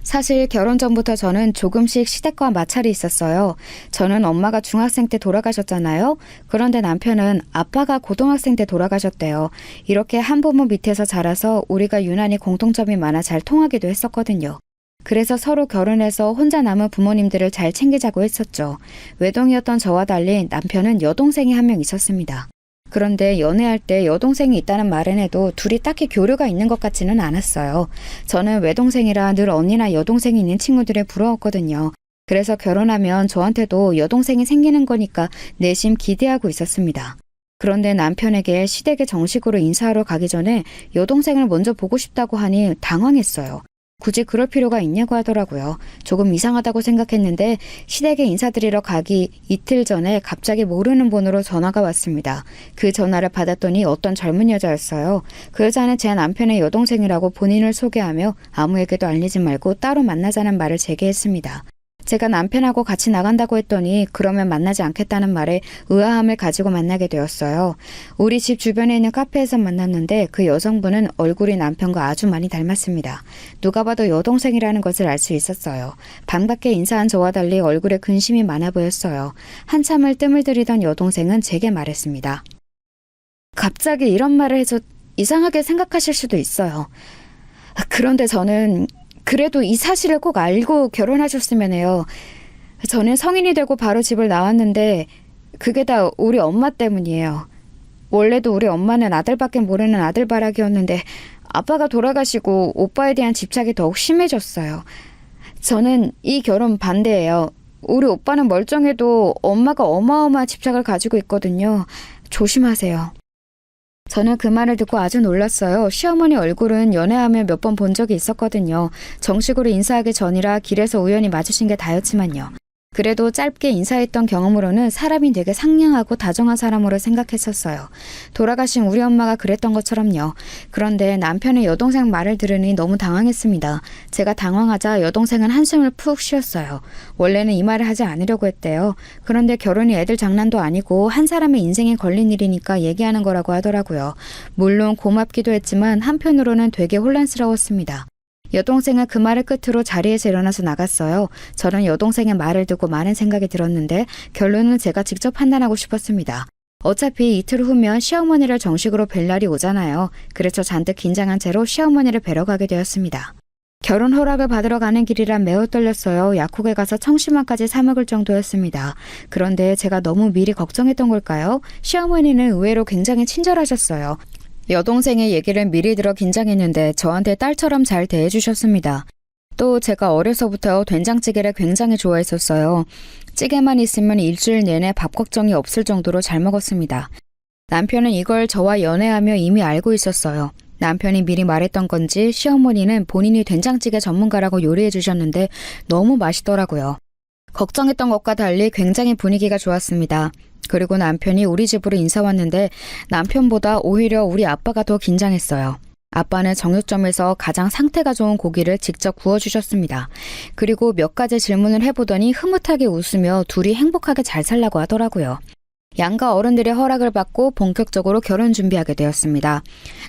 [SPEAKER 2] 사실 결혼 전부터 저는 조금씩 시댁과 마찰이 있었어요. 저는 엄마가 중학생 때 돌아가셨잖아요. 그런데 남편은 아빠가 고등학생 때 돌아가셨대요. 이렇게 한 부모 밑에서 자라서 우리가 유난히 공통점이 많아 잘 통하기도 했었거든요. 그래서 서로 결혼해서 혼자 남은 부모님들을 잘 챙기자고 했었죠. 외동이었던 저와 달리 남편은 여동생이 한 명 있었습니다. 그런데 연애할 때 여동생이 있다는 말은 해도 둘이 딱히 교류가 있는 것 같지는 않았어요. 저는 외동생이라 늘 언니나 여동생이 있는 친구들에 부러웠거든요. 그래서 결혼하면 저한테도 여동생이 생기는 거니까 내심 기대하고 있었습니다. 그런데 남편에게 시댁에 정식으로 인사하러 가기 전에 여동생을 먼저 보고 싶다고 하니 당황했어요. 굳이 그럴 필요가 있냐고 하더라고요. 조금 이상하다고 생각했는데 시댁에 인사드리러 가기 이틀 전에 갑자기 모르는 번호로 전화가 왔습니다. 그 전화를 받았더니 어떤 젊은 여자였어요. 그 여자는 제 남편의 여동생이라고 본인을 소개하며 아무에게도 알리지 말고 따로 만나자는 말을 제게 했습니다. 제가 남편하고 같이 나간다고 했더니 그러면 만나지 않겠다는 말에 의아함을 가지고 만나게 되었어요. 우리 집 주변에 있는 카페에서 만났는데 그 여성분은 얼굴이 남편과 아주 많이 닮았습니다. 누가 봐도 여동생이라는 것을 알 수 있었어요. 방 밖에 인사한 저와 달리 얼굴에 근심이 많아 보였어요. 한참을 뜸을 들이던 여동생은 제게 말했습니다. 갑자기 이런 말을 해서 이상하게 생각하실 수도 있어요. 그런데 저는 그래도 이 사실을 꼭 알고 결혼하셨으면 해요. 저는 성인이 되고 바로 집을 나왔는데 그게 다 우리 엄마 때문이에요. 원래도 우리 엄마는 아들밖에 모르는 아들바락이었는데 아빠가 돌아가시고 오빠에 대한 집착이 더욱 심해졌어요. 저는 이 결혼 반대예요. 우리 오빠는 멀쩡해도 엄마가 어마어마한 집착을 가지고 있거든요. 조심하세요. 저는 그 말을 듣고 아주 놀랐어요. 시어머니 얼굴은 연애하며 몇 번 본 적이 있었거든요. 정식으로 인사하기 전이라 길에서 우연히 마주친 게 다였지만요. 그래도 짧게 인사했던 경험으로는 사람이 되게 상냥하고 다정한 사람으로 생각했었어요. 돌아가신 우리 엄마가 그랬던 것처럼요. 그런데 남편의 여동생 말을 들으니 너무 당황했습니다. 제가 당황하자 여동생은 한숨을 푹 쉬었어요. 원래는 이 말을 하지 않으려고 했대요. 그런데 결혼이 애들 장난도 아니고 한 사람의 인생에 걸린 일이니까 얘기하는 거라고 하더라고요. 물론 고맙기도 했지만 한편으로는 되게 혼란스러웠습니다. 여동생은 그 말을 끝으로 자리에서 일어나서 나갔어요. 저는 여동생의 말을 듣고 많은 생각이 들었는데 결론은 제가 직접 판단하고 싶었습니다. 어차피 이틀 후면 시어머니를 정식으로 뵐 날이 오잖아요. 그래서 잔뜩 긴장한 채로 시어머니를 뵈러 가게 되었습니다. 결혼 허락을 받으러 가는 길이라 매우 떨렸어요. 약국에 가서 청심환까지 사 먹을 정도였습니다. 그런데 제가 너무 미리 걱정했던 걸까요? 시어머니는 의외로 굉장히 친절하셨어요. 여동생의 얘기를 미리 들어 긴장했는데 저한테 딸처럼 잘 대해주셨습니다. 또 제가 어려서부터 된장찌개를 굉장히 좋아했었어요. 찌개만 있으면 일주일 내내 밥 걱정이 없을 정도로 잘 먹었습니다. 남편은 이걸 저와 연애하며 이미 알고 있었어요. 남편이 미리 말했던 건지 시어머니는 본인이 된장찌개 전문가라고 요리해 주셨는데 너무 맛있더라고요. 걱정했던 것과 달리 굉장히 분위기가 좋았습니다. 그리고 남편이 우리 집으로 인사 왔는데 남편보다 오히려 우리 아빠가 더 긴장했어요. 아빠는 정육점에서 가장 상태가 좋은 고기를 직접 구워주셨습니다. 그리고 몇 가지 질문을 해보더니 흐뭇하게 웃으며 둘이 행복하게 잘 살라고 하더라고요. 양가 어른들의 허락을 받고 본격적으로 결혼 준비하게 되었습니다.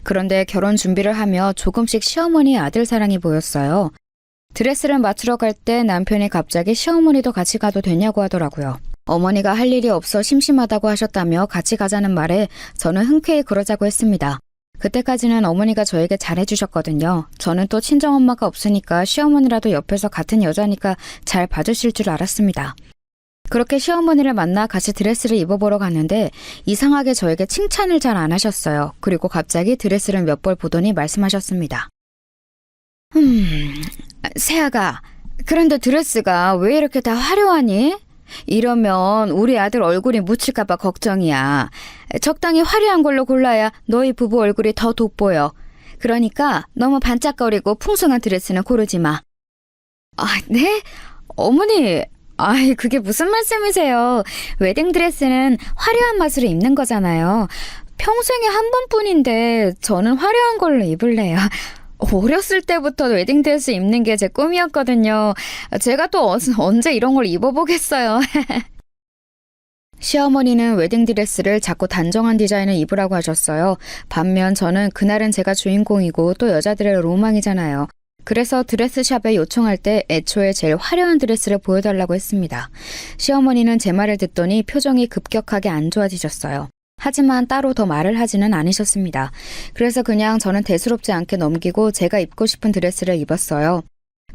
[SPEAKER 2] 그런데 결혼 준비를 하며 조금씩 시어머니의 아들 사랑이 보였어요. 드레스를 맞추러 갈 때 남편이 갑자기 시어머니도 같이 가도 되냐고 하더라고요. 어머니가 할 일이 없어 심심하다고 하셨다며 같이 가자는 말에 저는 흔쾌히 그러자고 했습니다. 그때까지는 어머니가 저에게 잘해주셨거든요. 저는 또 친정엄마가 없으니까 시어머니라도 옆에서 같은 여자니까 잘 봐주실 줄 알았습니다. 그렇게 시어머니를 만나 같이 드레스를 입어보러 갔는데 이상하게 저에게 칭찬을 잘 안 하셨어요. 그리고 갑자기 드레스를 몇 벌 보더니 말씀하셨습니다. 세아가, 그런데 드레스가 왜 이렇게 다 화려하니? 이러면 우리 아들 얼굴이 묻힐까봐 걱정이야. 적당히 화려한 걸로 골라야 너희 부부 얼굴이 더 돋보여. 그러니까 너무 반짝거리고 풍성한 드레스는 고르지 마. 아, 네? 어머니, 아이, 그게 무슨 말씀이세요? 웨딩드레스는 화려한 맛으로 입는 거잖아요. 평생에 한 번뿐인데 저는 화려한 걸로 입을래요. 어렸을 때부터 웨딩드레스 입는 게 제 꿈이었거든요. 제가 또 언제 이런 걸 입어보겠어요. 시어머니는 웨딩드레스를 자꾸 단정한 디자인을 입으라고 하셨어요. 반면 저는 그날은 제가 주인공이고 또 여자들의 로망이잖아요. 그래서 드레스샵에 요청할 때 애초에 제일 화려한 드레스를 보여달라고 했습니다. 시어머니는 제 말을 듣더니 표정이 급격하게 안 좋아지셨어요. 하지만 따로 더 말을 하지는 않으셨습니다. 그래서 그냥 저는 대수롭지 않게 넘기고 제가 입고 싶은 드레스를 입었어요.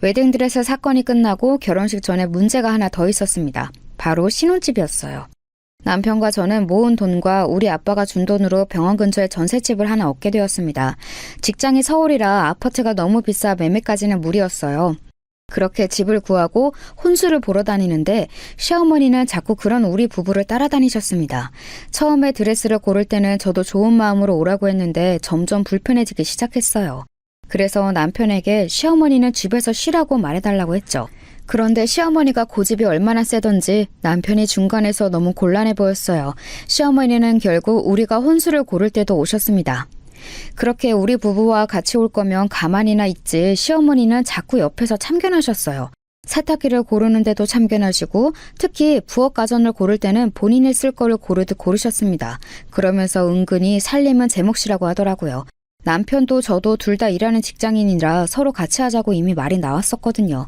[SPEAKER 2] 웨딩드레스 사건이 끝나고 결혼식 전에 문제가 하나 더 있었습니다. 바로 신혼집이었어요. 남편과 저는 모은 돈과 우리 아빠가 준 돈으로 병원 근처에 전셋집을 하나 얻게 되었습니다. 직장이 서울이라 아파트가 너무 비싸 매매까지는 무리였어요. 그렇게 집을 구하고 혼수를 보러 다니는데 시어머니는 자꾸 그런 우리 부부를 따라다니셨습니다. 처음에 드레스를 고를 때는 저도 좋은 마음으로 오라고 했는데 점점 불편해지기 시작했어요. 그래서 남편에게 시어머니는 집에서 쉬라고 말해달라고 했죠. 그런데 시어머니가 고집이 얼마나 세던지 남편이 중간에서 너무 곤란해 보였어요. 시어머니는 결국 우리가 혼수를 고를 때도 오셨습니다. 그렇게 우리 부부와 같이 올 거면 가만히나 있지 시어머니는 자꾸 옆에서 참견하셨어요. 세탁기를 고르는데도 참견하시고 특히 부엌 가전을 고를 때는 본인이 쓸 거를 고르듯 고르셨습니다. 그러면서 은근히 살림은 제 몫이라고 하더라고요. 남편도 저도 둘 다 일하는 직장인이라 서로 같이 하자고 이미 말이 나왔었거든요.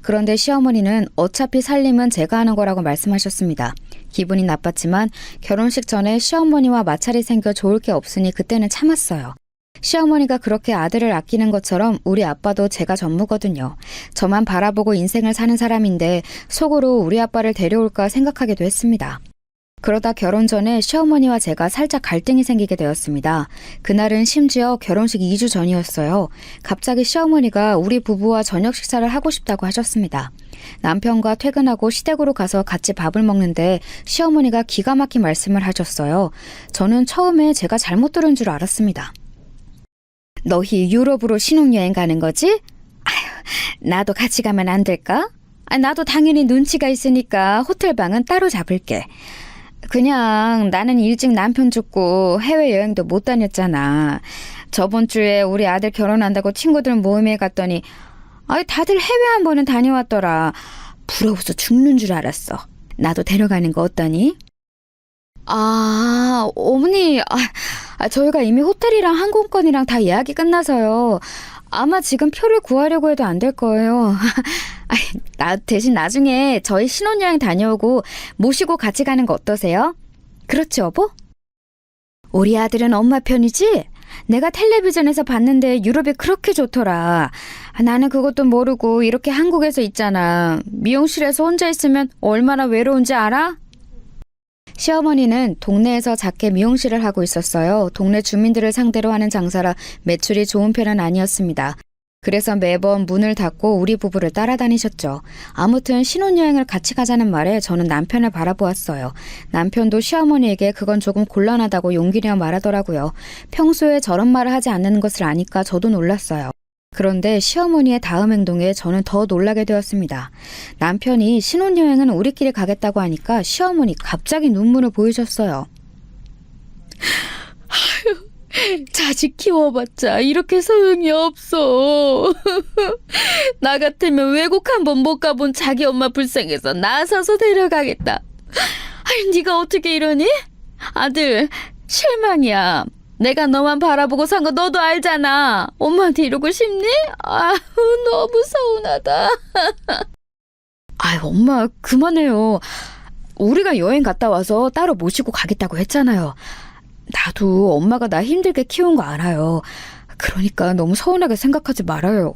[SPEAKER 2] 그런데 시어머니는 어차피 살림은 제가 하는 거라고 말씀하셨습니다. 기분이 나빴지만 결혼식 전에 시어머니와 마찰이 생겨 좋을 게 없으니 그때는 참았어요. 시어머니가 그렇게 아들을 아끼는 것처럼 우리 아빠도 제가 전무거든요. 저만 바라보고 인생을 사는 사람인데 속으로 우리 아빠를 데려올까 생각하기도 했습니다. 그러다 결혼 전에 시어머니와 제가 살짝 갈등이 생기게 되었습니다. 그날은 심지어 결혼식 2주 전이었어요. 갑자기 시어머니가 우리 부부와 저녁 식사를 하고 싶다고 하셨습니다. 남편과 퇴근하고 시댁으로 가서 같이 밥을 먹는데 시어머니가 기가 막힌 말씀을 하셨어요. 저는 처음에 제가 잘못 들은 줄 알았습니다. 너희 유럽으로 신혼여행 가는 거지? 아휴, 나도 같이 가면 안 될까? 나도 당연히 눈치가 있으니까 호텔방은 따로 잡을게. 그냥 나는 일찍 남편 죽고 해외여행도 못 다녔잖아. 저번 주에 우리 아들 결혼한다고 친구들 모임에 갔더니 다들 해외 한 번은 다녀왔더라. 부러워서 죽는 줄 알았어. 나도 데려가는 거 어떠니? 어머니, 저희가 이미 호텔이랑 항공권이랑 다 예약이 끝나서요. 아마 지금 표를 구하려고 해도 안 될 거예요. 대신 나중에 저희 신혼여행 다녀오고 모시고 같이 가는 거 어떠세요? 그렇지, 여보? 우리 아들은 엄마 편이지? 내가 텔레비전에서 봤는데 유럽이 그렇게 좋더라. 나는 그것도 모르고 이렇게 한국에서 있잖아. 미용실에서 혼자 있으면 얼마나 외로운지 알아? 시어머니는 동네에서 작게 미용실을 하고 있었어요. 동네 주민들을 상대로 하는 장사라 매출이 좋은 편은 아니었습니다. 그래서 매번 문을 닫고 우리 부부를 따라다니셨죠. 아무튼 신혼여행을 같이 가자는 말에 저는 남편을 바라보았어요. 남편도 시어머니에게 그건 조금 곤란하다고 용기내어 말하더라고요. 평소에 저런 말을 하지 않는 것을 아니까 저도 놀랐어요. 그런데 시어머니의 다음 행동에 저는 더 놀라게 되었습니다. 남편이 신혼여행은 우리끼리 가겠다고 하니까 시어머니 갑자기 눈물을 보이셨어요. 자식 키워봤자 이렇게 소용이 없어. 나 같으면 외국 한번 못 가본 자기 엄마 불쌍해서 나서서 데려가겠다. 아니, 네가 어떻게 이러니? 아들, 실망이야. 내가 너만 바라보고 산 거 너도 알잖아. 엄마한테 이러고 싶니? 아우, 너무 서운하다. 아유, 엄마, 그만해요. 우리가 여행 갔다 와서 따로 모시고 가겠다고 했잖아요. 나도 엄마가 나 힘들게 키운 거 알아요. 그러니까 너무 서운하게 생각하지 말아요.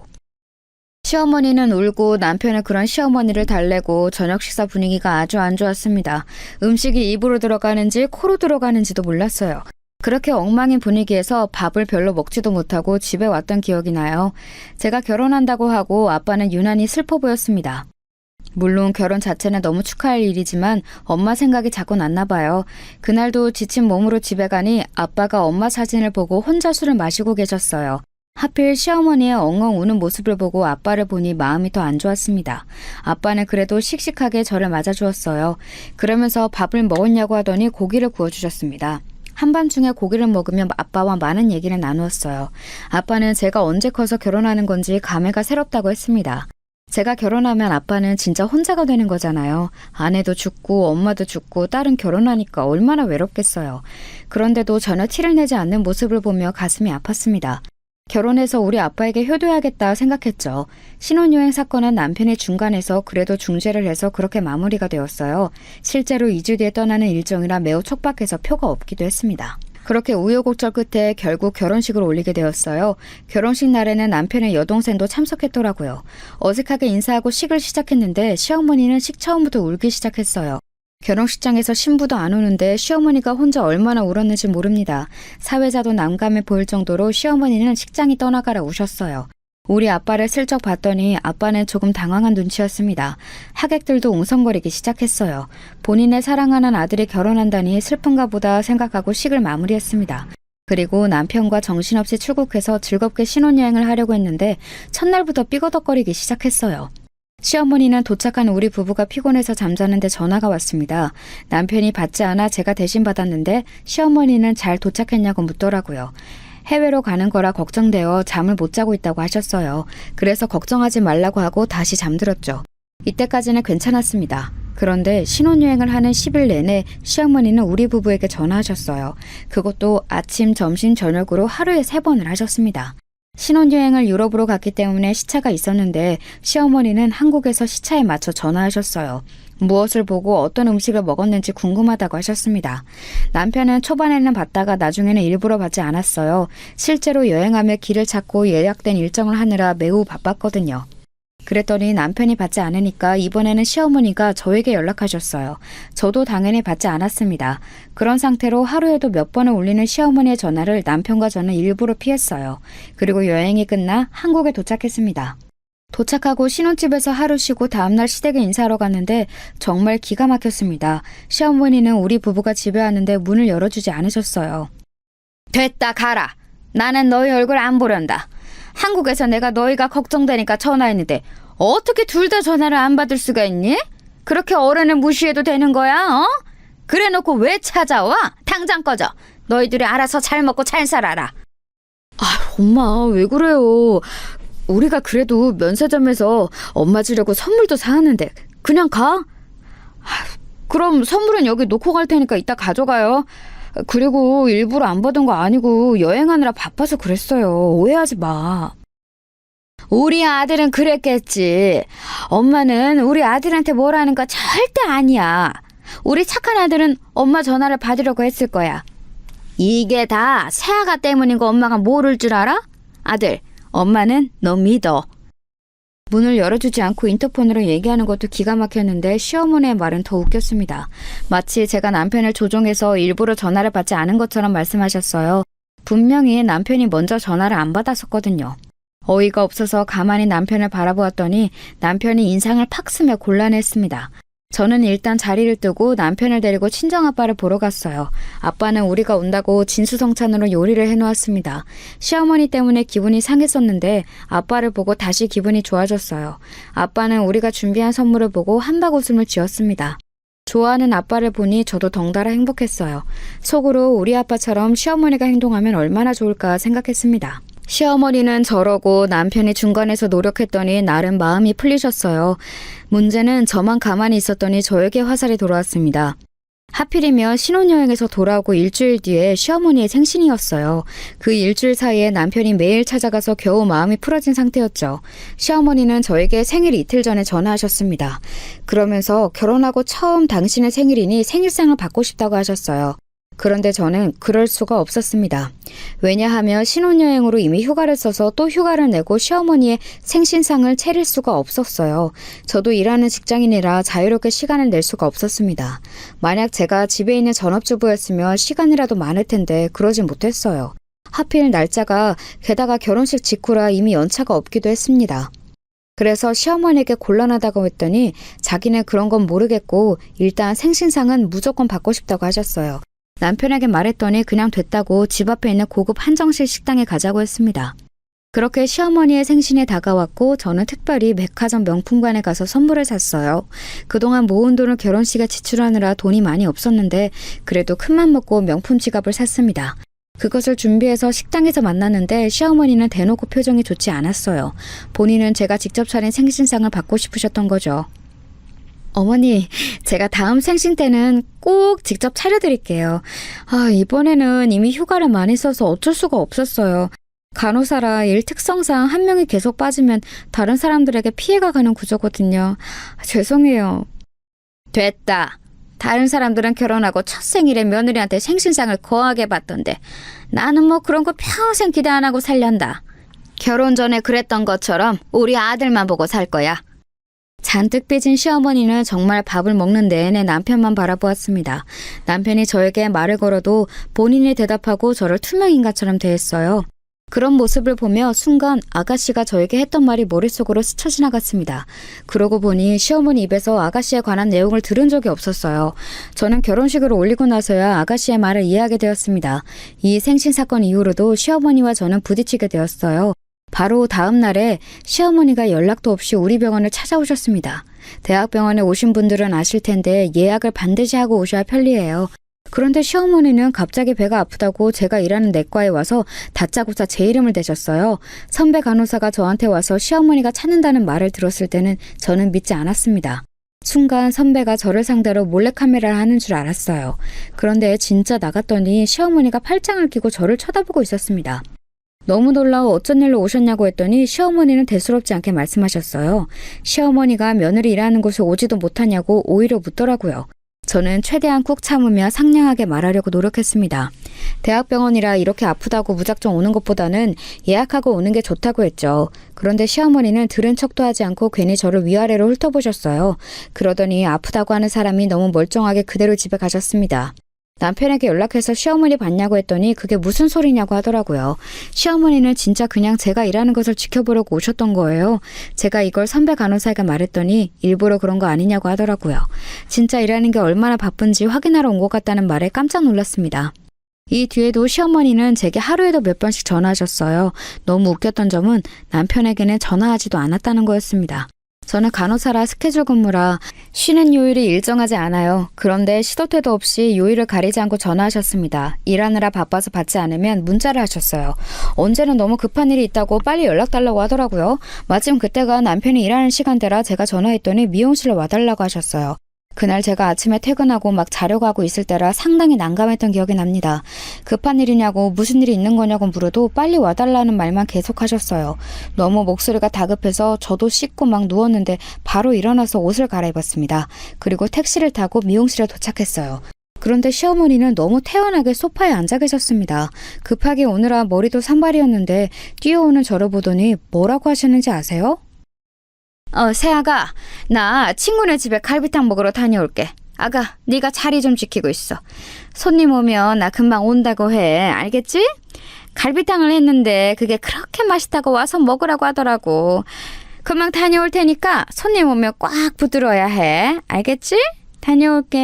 [SPEAKER 2] 시어머니는 울고 남편은 그런 시어머니를 달래고 저녁 식사 분위기가 아주 안 좋았습니다. 음식이 입으로 들어가는지 코로 들어가는지도 몰랐어요. 그렇게 엉망인 분위기에서 밥을 별로 먹지도 못하고 집에 왔던 기억이 나요. 제가 결혼한다고 하고 아빠는 유난히 슬퍼 보였습니다. 물론 결혼 자체는 너무 축하할 일이지만 엄마 생각이 자꾸 났나 봐요. 그날도 지친 몸으로 집에 가니 아빠가 엄마 사진을 보고 혼자 술을 마시고 계셨어요. 하필 시어머니의 엉엉 우는 모습을 보고 아빠를 보니 마음이 더 안 좋았습니다. 아빠는 그래도 씩씩하게 저를 맞아주었어요. 그러면서 밥을 먹었냐고 하더니 고기를 구워주셨습니다. 한밤중에 고기를 먹으며 아빠와 많은 얘기를 나누었어요. 아빠는 제가 언제 커서 결혼하는 건지 감회가 새롭다고 했습니다. 제가 결혼하면 아빠는 진짜 혼자가 되는 거잖아요. 아내도 죽고 엄마도 죽고 딸은 결혼하니까 얼마나 외롭겠어요. 그런데도 전혀 티를 내지 않는 모습을 보며 가슴이 아팠습니다. 결혼해서 우리 아빠에게 효도해야겠다 생각했죠. 신혼여행 사건은 남편이 중간에서 그래도 중재를 해서 그렇게 마무리가 되었어요. 실제로 2주 뒤에 떠나는 일정이라 매우 촉박해서 표가 없기도 했습니다. 그렇게 우여곡절 끝에 결국 결혼식을 올리게 되었어요. 결혼식 날에는 남편의 여동생도 참석했더라고요. 어색하게 인사하고 식을 시작했는데 시어머니는 식 처음부터 울기 시작했어요. 결혼식장에서 신부도 안 오는데 시어머니가 혼자 얼마나 울었는지 모릅니다. 사회자도 난감해 보일 정도로 시어머니는 식장이 떠나가라 우셨어요. 우리 아빠를 슬쩍 봤더니 아빠는 조금 당황한 눈치였습니다. 하객들도 웅성거리기 시작했어요. 본인의 사랑하는 아들이 결혼한다니 슬픈가 보다 생각하고 식을 마무리했습니다. 그리고 남편과 정신없이 출국해서 즐겁게 신혼여행을 하려고 했는데 첫날부터 삐거덕거리기 시작했어요. 시어머니는 도착한 우리 부부가 피곤해서 잠자는데 전화가 왔습니다. 남편이 받지 않아 제가 대신 받았는데 시어머니는 잘 도착했냐고 묻더라고요. 해외로 가는 거라 걱정되어 잠을 못 자고 있다고 하셨어요. 그래서 걱정하지 말라고 하고 다시 잠들었죠. 이때까지는 괜찮았습니다. 그런데 신혼여행을 하는 10일 내내 시어머니는 우리 부부에게 전화하셨어요. 그것도 아침, 점심, 저녁으로 하루에 3번을 하셨습니다. 신혼여행을 유럽으로 갔기 때문에 시차가 있었는데 시어머니는 한국에서 시차에 맞춰 전화하셨어요. 무엇을 보고 어떤 음식을 먹었는지 궁금하다고 하셨습니다. 남편은 초반에는 받다가 나중에는 일부러 받지 않았어요. 실제로 여행하며 길을 찾고 예약된 일정을 하느라 매우 바빴거든요. 그랬더니 남편이 받지 않으니까 이번에는 시어머니가 저에게 연락하셨어요. 저도 당연히 받지 않았습니다. 그런 상태로 하루에도 몇 번을 울리는 시어머니의 전화를 남편과 저는 일부러 피했어요. 그리고 여행이 끝나 한국에 도착했습니다. 도착하고 신혼집에서 하루 쉬고 다음날 시댁에 인사하러 갔는데 정말 기가 막혔습니다. 시어머니는 우리 부부가 집에 왔는데 문을 열어주지 않으셨어요. 됐다 가라. 나는 너희 얼굴 안 보련다. 한국에서 내가 너희가 걱정되니까 전화했는데 어떻게 둘 다 전화를 안 받을 수가 있니? 그렇게 어른을 무시해도 되는 거야? 어? 그래놓고 왜 찾아와? 당장 꺼져. 너희들이 알아서 잘 먹고 잘 살아라. 아, 엄마 왜 그래요? 우리가 그래도 면세점에서 엄마 주려고 선물도 사왔는데 그냥 가? 그럼 선물은 여기 놓고 갈 테니까 이따 가져가요. 그리고 일부러 안 받은 거 아니고 여행하느라 바빠서 그랬어요. 오해하지 마. 우리 아들은 그랬겠지. 엄마는 우리 아들한테 뭐라는 거 절대 아니야. 우리 착한 아들은 엄마 전화를 받으려고 했을 거야. 이게 다 새아가 때문인 거 엄마가 모를 줄 알아? 아들, 엄마는 너 믿어. 문을 열어주지 않고 인터폰으로 얘기하는 것도 기가 막혔는데 시어머니의 말은 더 웃겼습니다. 마치 제가 남편을 조종해서 일부러 전화를 받지 않은 것처럼 말씀하셨어요. 분명히 남편이 먼저 전화를 안 받았었거든요. 어이가 없어서 가만히 남편을 바라보았더니 남편이 인상을 팍 쓰며 곤란했습니다. 저는 일단 자리를 뜨고 남편을 데리고 친정아빠를 보러 갔어요. 아빠는 우리가 온다고 진수성찬으로 요리를 해놓았습니다. 시어머니 때문에 기분이 상했었는데 아빠를 보고 다시 기분이 좋아졌어요. 아빠는 우리가 준비한 선물을 보고 한박 웃음을 지었습니다. 좋아하는 아빠를 보니 저도 덩달아 행복했어요. 속으로 우리 아빠처럼 시어머니가 행동하면 얼마나 좋을까 생각했습니다. 시어머니는 저러고 남편이 중간에서 노력했더니 나름 마음이 풀리셨어요. 문제는 저만 가만히 있었더니 저에게 화살이 돌아왔습니다. 하필이면 신혼여행에서 돌아오고 일주일 뒤에 시어머니의 생신이었어요. 그 일주일 사이에 남편이 매일 찾아가서 겨우 마음이 풀어진 상태였죠. 시어머니는 저에게 생일 이틀 전에 전화하셨습니다. 그러면서 결혼하고 처음 당신의 생일이니 생일상을 받고 싶다고 하셨어요. 그런데 저는 그럴 수가 없었습니다. 왜냐하면 신혼여행으로 이미 휴가를 써서 또 휴가를 내고 시어머니의 생신상을 차릴 수가 없었어요. 저도 일하는 직장인이라 자유롭게 시간을 낼 수가 없었습니다. 만약 제가 집에 있는 전업주부였으면 시간이라도 많을 텐데 그러지 못했어요. 하필 날짜가 게다가 결혼식 직후라 이미 연차가 없기도 했습니다. 그래서 시어머니에게 곤란하다고 했더니 자기는 그런 건 모르겠고 일단 생신상은 무조건 받고 싶다고 하셨어요. 남편에게 말했더니 그냥 됐다고 집 앞에 있는 고급 한정식 식당에 가자고 했습니다. 그렇게 시어머니의 생신이 다가왔고 저는 특별히 백화점 명품관에 가서 선물을 샀어요. 그동안 모은 돈을 결혼식에 지출하느라 돈이 많이 없었는데 그래도 큰맘 먹고 명품 지갑을 샀습니다. 그것을 준비해서 식당에서 만났는데 시어머니는 대놓고 표정이 좋지 않았어요. 본인은 제가 직접 차린 생신상을 받고 싶으셨던 거죠. 어머니, 제가 다음 생신 때는 꼭 직접 차려드릴게요. 이번에는 이미 휴가를 많이 써서 어쩔 수가 없었어요. 간호사라 일 특성상 한 명이 계속 빠지면 다른 사람들에게 피해가 가는 구조거든요. 죄송해요. 됐다. 다른 사람들은 결혼하고 첫 생일에 며느리한테 생신상을 거하게 받던데 나는 뭐 그런 거 평생 기대 안 하고 살련다. 결혼 전에 그랬던 것처럼 우리 아들만 보고 살 거야. 잔뜩 삐진 시어머니는 정말 밥을 먹는 내내 남편만 바라보았습니다. 남편이 저에게 말을 걸어도 본인이 대답하고 저를 투명인간처럼 대했어요. 그런 모습을 보며 순간 아가씨가 저에게 했던 말이 머릿속으로 스쳐 지나갔습니다. 그러고 보니 시어머니 입에서 아가씨에 관한 내용을 들은 적이 없었어요. 저는 결혼식을 올리고 나서야 아가씨의 말을 이해하게 되었습니다. 이 생신 사건 이후로도 시어머니와 저는 부딪히게 되었어요. 바로 다음 날에 시어머니가 연락도 없이 우리 병원을 찾아오셨습니다. 대학병원에 오신 분들은 아실 텐데 예약을 반드시 하고 오셔야 편리해요. 그런데 시어머니는 갑자기 배가 아프다고 제가 일하는 내과에 와서 다짜고짜 제 이름을 대셨어요. 선배 간호사가 저한테 와서 시어머니가 찾는다는 말을 들었을 때는 저는 믿지 않았습니다. 순간 선배가 저를 상대로 몰래카메라를 하는 줄 알았어요. 그런데 진짜 나갔더니 시어머니가 팔짱을 끼고 저를 쳐다보고 있었습니다. 너무 놀라워 어쩐 일로 오셨냐고 했더니 시어머니는 대수롭지 않게 말씀하셨어요. 시어머니가 며느리 일하는 곳에 오지도 못하냐고 오히려 묻더라고요. 저는 최대한 꾹 참으며 상냥하게 말하려고 노력했습니다. 대학병원이라 이렇게 아프다고 무작정 오는 것보다는 예약하고 오는 게 좋다고 했죠. 그런데 시어머니는 들은 척도 하지 않고 괜히 저를 위아래로 훑어보셨어요. 그러더니 아프다고 하는 사람이 너무 멀쩡하게 그대로 집에 가셨습니다. 남편에게 연락해서 시어머니 봤냐고 했더니 그게 무슨 소리냐고 하더라고요. 시어머니는 진짜 그냥 제가 일하는 것을 지켜보려고 오셨던 거예요. 제가 이걸 선배 간호사에게 말했더니 일부러 그런 거 아니냐고 하더라고요. 진짜 일하는 게 얼마나 바쁜지 확인하러 온 것 같다는 말에 깜짝 놀랐습니다. 이 뒤에도 시어머니는 제게 하루에도 몇 번씩 전화하셨어요. 너무 웃겼던 점은 남편에게는 전화하지도 않았다는 거였습니다. 저는 간호사라 스케줄 근무라 쉬는 요일이 일정하지 않아요. 그런데 시도 때도 없이 요일을 가리지 않고 전화하셨습니다. 일하느라 바빠서 받지 않으면 문자를 하셨어요. 언제는 너무 급한 일이 있다고 빨리 연락 달라고 하더라고요. 마침 그때가 남편이 일하는 시간대라 제가 전화했더니 미용실로 와달라고 하셨어요. 그날 제가 아침에 퇴근하고 막 자려고 하고 있을 때라 상당히 난감했던 기억이 납니다. 급한 일이냐고 무슨 일이 있는 거냐고 물어도 빨리 와달라는 말만 계속하셨어요. 너무 목소리가 다급해서 저도 씻고 막 누웠는데 바로 일어나서 옷을 갈아입었습니다. 그리고 택시를 타고 미용실에 도착했어요. 그런데 시어머니는 너무 태연하게 소파에 앉아 계셨습니다. 급하게 오느라 머리도 산발이었는데 뛰어오는 저를 보더니 뭐라고 하셨는지 아세요? 새아가, 나 친구네 집에 갈비탕 먹으러 다녀올게. 아가, 네가 자리 좀 지키고 있어. 손님 오면 나 금방 온다고 해. 알겠지? 갈비탕을 했는데 그게 그렇게 맛있다고 와서 먹으라고 하더라고. 금방 다녀올 테니까 손님 오면 꽉 붙들어야 해. 알겠지? 다녀올게.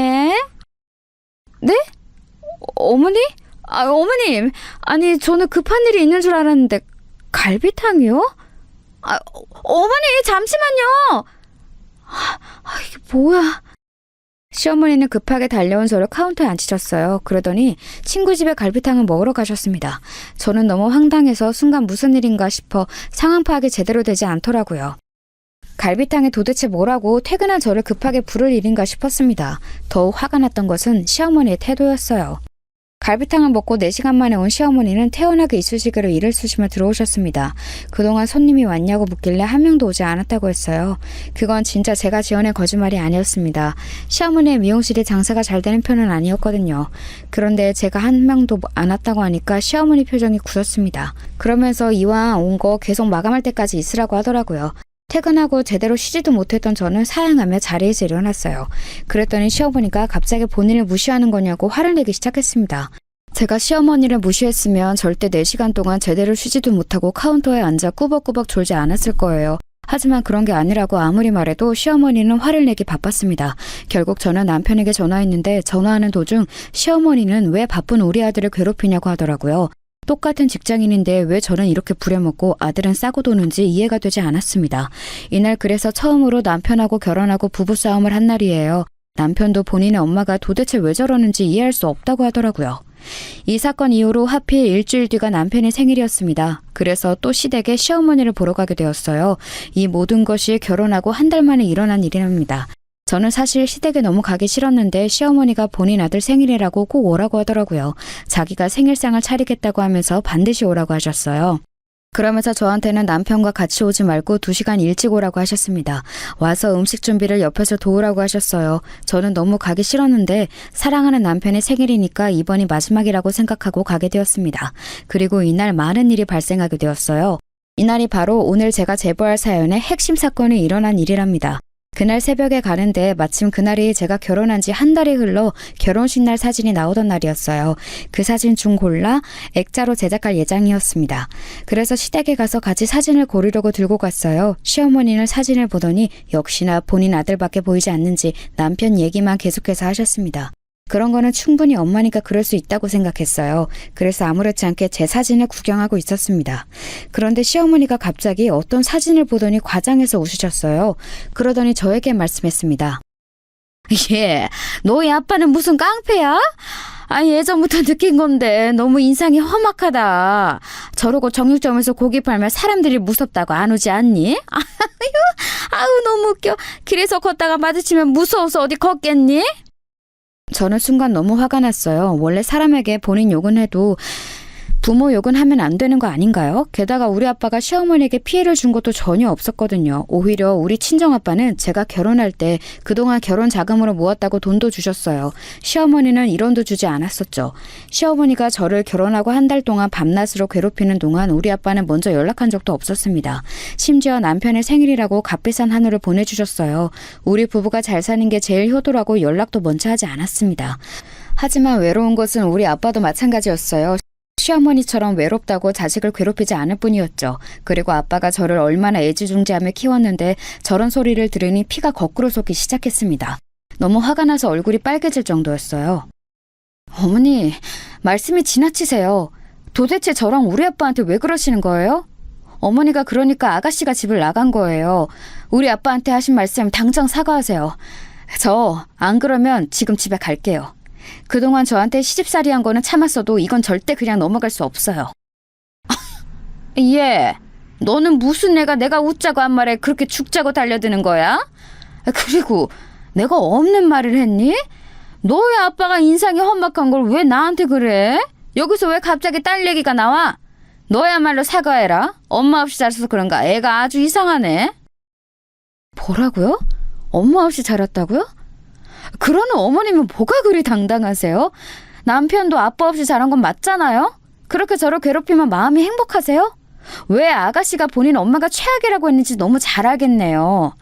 [SPEAKER 2] 네? 어머니? 어머님. 아니, 저는 급한 일이 있는 줄 알았는데 갈비탕이요? 어머니, 잠시만요. 이게 뭐야. 시어머니는 급하게 달려온 저를 카운터에 앉히셨어요. 그러더니 친구 집에 갈비탕을 먹으러 가셨습니다. 저는 너무 황당해서 순간 무슨 일인가 싶어 상황 파악이 제대로 되지 않더라고요. 갈비탕에 도대체 뭐라고 퇴근한 저를 급하게 부를 일인가 싶었습니다. 더욱 화가 났던 것은 시어머니의 태도였어요. 갈비탕을 먹고 4시간 만에 온 시어머니는 태연하게 이쑤시개로 이를 쑤시며 들어오셨습니다. 그동안 손님이 왔냐고 묻길래 한 명도 오지 않았다고 했어요. 그건 진짜 제가 지어낸 거짓말이 아니었습니다. 시어머니의 미용실이 장사가 잘 되는 편은 아니었거든요. 그런데 제가 한 명도 안 왔다고 하니까 시어머니 표정이 굳었습니다. 그러면서 이왕 온 거 계속 마감할 때까지 있으라고 하더라고요. 퇴근하고 제대로 쉬지도 못했던 저는 사양하며 자리에서 일어났어요. 그랬더니 시어머니가 갑자기 본인을 무시하는 거냐고 화를 내기 시작했습니다. 제가 시어머니를 무시했으면 절대 4시간 동안 제대로 쉬지도 못하고 카운터에 앉아 꾸벅꾸벅 졸지 않았을 거예요. 하지만 그런 게 아니라고 아무리 말해도 시어머니는 화를 내기 바빴습니다. 결국 저는 남편에게 전화했는데 전화하는 도중 시어머니는 왜 바쁜 우리 아들을 괴롭히냐고 하더라고요. 똑같은 직장인인데 왜 저는 이렇게 부려먹고 아들은 싸고 도는지 이해가 되지 않았습니다. 이날 그래서 처음으로 남편하고 결혼하고 부부싸움을 한 날이에요. 남편도 본인의 엄마가 도대체 왜 저러는지 이해할 수 없다고 하더라고요. 이 사건 이후로 하필 일주일 뒤가 남편의 생일이었습니다. 그래서 또 시댁에 시어머니를 보러 가게 되었어요. 이 모든 것이 결혼하고 한 달 만에 일어난 일이랍니다. 저는 사실 시댁에 너무 가기 싫었는데 시어머니가 본인 아들 생일이라고 꼭 오라고 하더라고요. 자기가 생일상을 차리겠다고 하면서 반드시 오라고 하셨어요. 그러면서 저한테는 남편과 같이 오지 말고 2시간 일찍 오라고 하셨습니다. 와서 음식 준비를 옆에서 도우라고 하셨어요. 저는 너무 가기 싫었는데 사랑하는 남편의 생일이니까 이번이 마지막이라고 생각하고 가게 되었습니다. 그리고 이날 많은 일이 발생하게 되었어요. 이날이 바로 오늘 제가 제보할 사연의 핵심 사건이 일어난 일이랍니다. 그날 새벽에 가는데 마침 그날이 제가 결혼한 지 한 달이 흘러 결혼식 날 사진이 나오던 날이었어요. 그 사진 중 골라 액자로 제작할 예정이었습니다. 그래서 시댁에 가서 같이 사진을 고르려고 들고 갔어요. 시어머니는 사진을 보더니 역시나 본인 아들밖에 보이지 않는지 남편 얘기만 계속해서 하셨습니다. 그런 거는 충분히 엄마니까 그럴 수 있다고 생각했어요. 그래서 아무렇지 않게 제 사진을 구경하고 있었습니다. 그런데 시어머니가 갑자기 어떤 사진을 보더니 과장해서 웃으셨어요. 그러더니 저에게 말씀했습니다. 예, 너희 아빠는 무슨 깡패야? 아니 예전부터 느낀 건데 너무 인상이 험악하다. 저러고 정육점에서 고기 팔면 사람들이 무섭다고 안 오지 않니? 아유 너무 웃겨. 길에서 걷다가 마주치면 무서워서 어디 걷겠니? 저는 순간 너무 화가 났어요. 원래 사람에게 본인 욕은 해도 부모 욕은 하면 안 되는 거 아닌가요? 게다가 우리 아빠가 시어머니에게 피해를 준 것도 전혀 없었거든요. 오히려 우리 친정아빠는 제가 결혼할 때 그동안 결혼 자금으로 모았다고 돈도 주셨어요. 시어머니는 1원도 주지 않았었죠. 시어머니가 저를 결혼하고 한 달 동안 밤낮으로 괴롭히는 동안 우리 아빠는 먼저 연락한 적도 없었습니다. 심지어 남편의 생일이라고 값비싼 한우를 보내주셨어요. 우리 부부가 잘 사는 게 제일 효도라고 연락도 먼저 하지 않았습니다. 하지만 외로운 것은 우리 아빠도 마찬가지였어요. 시어머니처럼 외롭다고 자식을 괴롭히지 않을 뿐이었죠. 그리고 아빠가 저를 얼마나 애지중지하며 키웠는데 저런 소리를 들으니 피가 거꾸로 솟기 시작했습니다. 너무 화가 나서 얼굴이 빨개질 정도였어요. 어머니, 말씀이 지나치세요. 도대체 저랑 우리 아빠한테 왜 그러시는 거예요? 어머니가 그러니까 아가씨가 집을 나간 거예요. 우리 아빠한테 하신 말씀 당장 사과하세요. 저 안 그러면 지금 집에 갈게요. 그동안 저한테 시집살이 한 거는 참았어도 이건 절대 그냥 넘어갈 수 없어요. 예, 너는 무슨 애가 내가 웃자고 한 말에 그렇게 죽자고 달려드는 거야? 그리고 내가 없는 말을 했니? 너의 아빠가 인상이 험악한 걸 왜 나한테 그래? 여기서 왜 갑자기 딸 얘기가 나와? 너야말로 사과해라. 엄마 없이 자라서 그런가 애가 아주 이상하네. 뭐라고요? 엄마 없이 자랐다고요? 그러는 어머님은 뭐가 그리 당당하세요? 남편도 아빠 없이 자란 건 맞잖아요? 그렇게 저를 괴롭히면 마음이 행복하세요? 왜 아가씨가 본인 엄마가 최악이라고 했는지 너무 잘 알겠네요.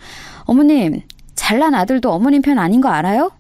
[SPEAKER 2] 어머님, 잘난 아들도 어머님 편 아닌 거 알아요?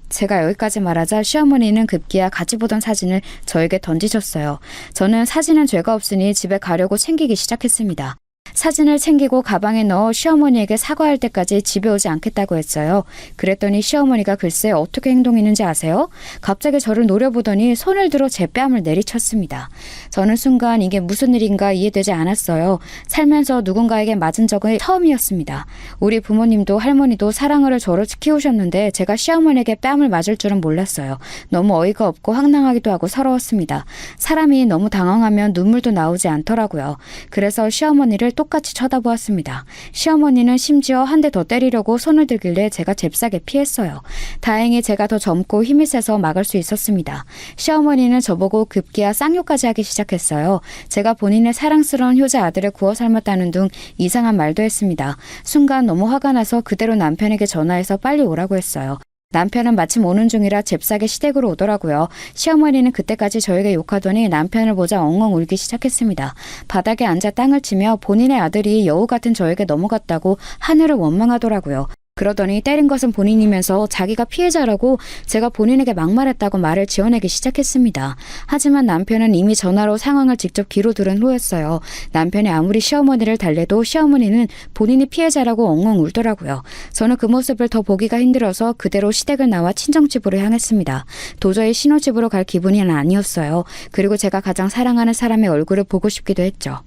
[SPEAKER 2] 제가 여기까지 말하자 시어머니는 급기야 같이 보던 사진을 저에게 던지셨어요. 저는 사진은 죄가 없으니 집에 가려고 챙기기 시작했습니다. 사진을 챙기고 가방에 넣어 시어머니에게 사과할 때까지 집에 오지 않겠다고 했어요. 그랬더니 시어머니가 글쎄 어떻게 행동했는지 아세요? 갑자기 저를 노려보더니 손을 들어 제 뺨을 내리쳤습니다. 저는 순간 이게 무슨 일인가 이해되지 않았어요. 살면서 누군가에게 맞은 적은 처음이었습니다. 우리 부모님도 할머니도 사랑으로 저를 키우셨는데 제가 시어머니에게 뺨을 맞을 줄은 몰랐어요. 너무 어이가 없고 황당하기도 하고 서러웠습니다. 사람이 너무 당황하면 눈물도 나오지 않더라고요. 그래서 시어머니를 똑같이 쳐다보았습니다. 시어머니는 심지어 한 대 더 때리려고 손을 들길래 제가 잽싸게 피했어요. 다행히 제가 더 젊고 힘이 세서 막을 수 있었습니다. 시어머니는 저보고 급기야 쌍욕까지 하기 시작했어요. 제가 본인의 사랑스러운 효자 아들을 구워 삶았다는 등 이상한 말도 했습니다. 순간 너무 화가 나서 그대로 남편에게 전화해서 빨리 오라고 했어요. 남편은 마침 오는 중이라 잽싸게 시댁으로 오더라고요. 시어머니는 그때까지 저에게 욕하더니 남편을 보자 엉엉 울기 시작했습니다. 바닥에 앉아 땅을 치며 본인의 아들이 여우 같은 저에게 넘어갔다고 하늘을 원망하더라고요. 그러더니 때린 것은 본인이면서 자기가 피해자라고 제가 본인에게 막말했다고 말을 지어내기 시작했습니다. 하지만 남편은 이미 전화로 상황을 직접 귀로 들은 후였어요. 남편이 아무리 시어머니를 달래도 시어머니는 본인이 피해자라고 엉엉 울더라고요. 저는 그 모습을 더 보기가 힘들어서 그대로 시댁을 나와 친정집으로 향했습니다. 도저히 신혼집으로 갈 기분이 아니었어요. 그리고 제가 가장 사랑하는 사람의 얼굴을 보고 싶기도 했죠.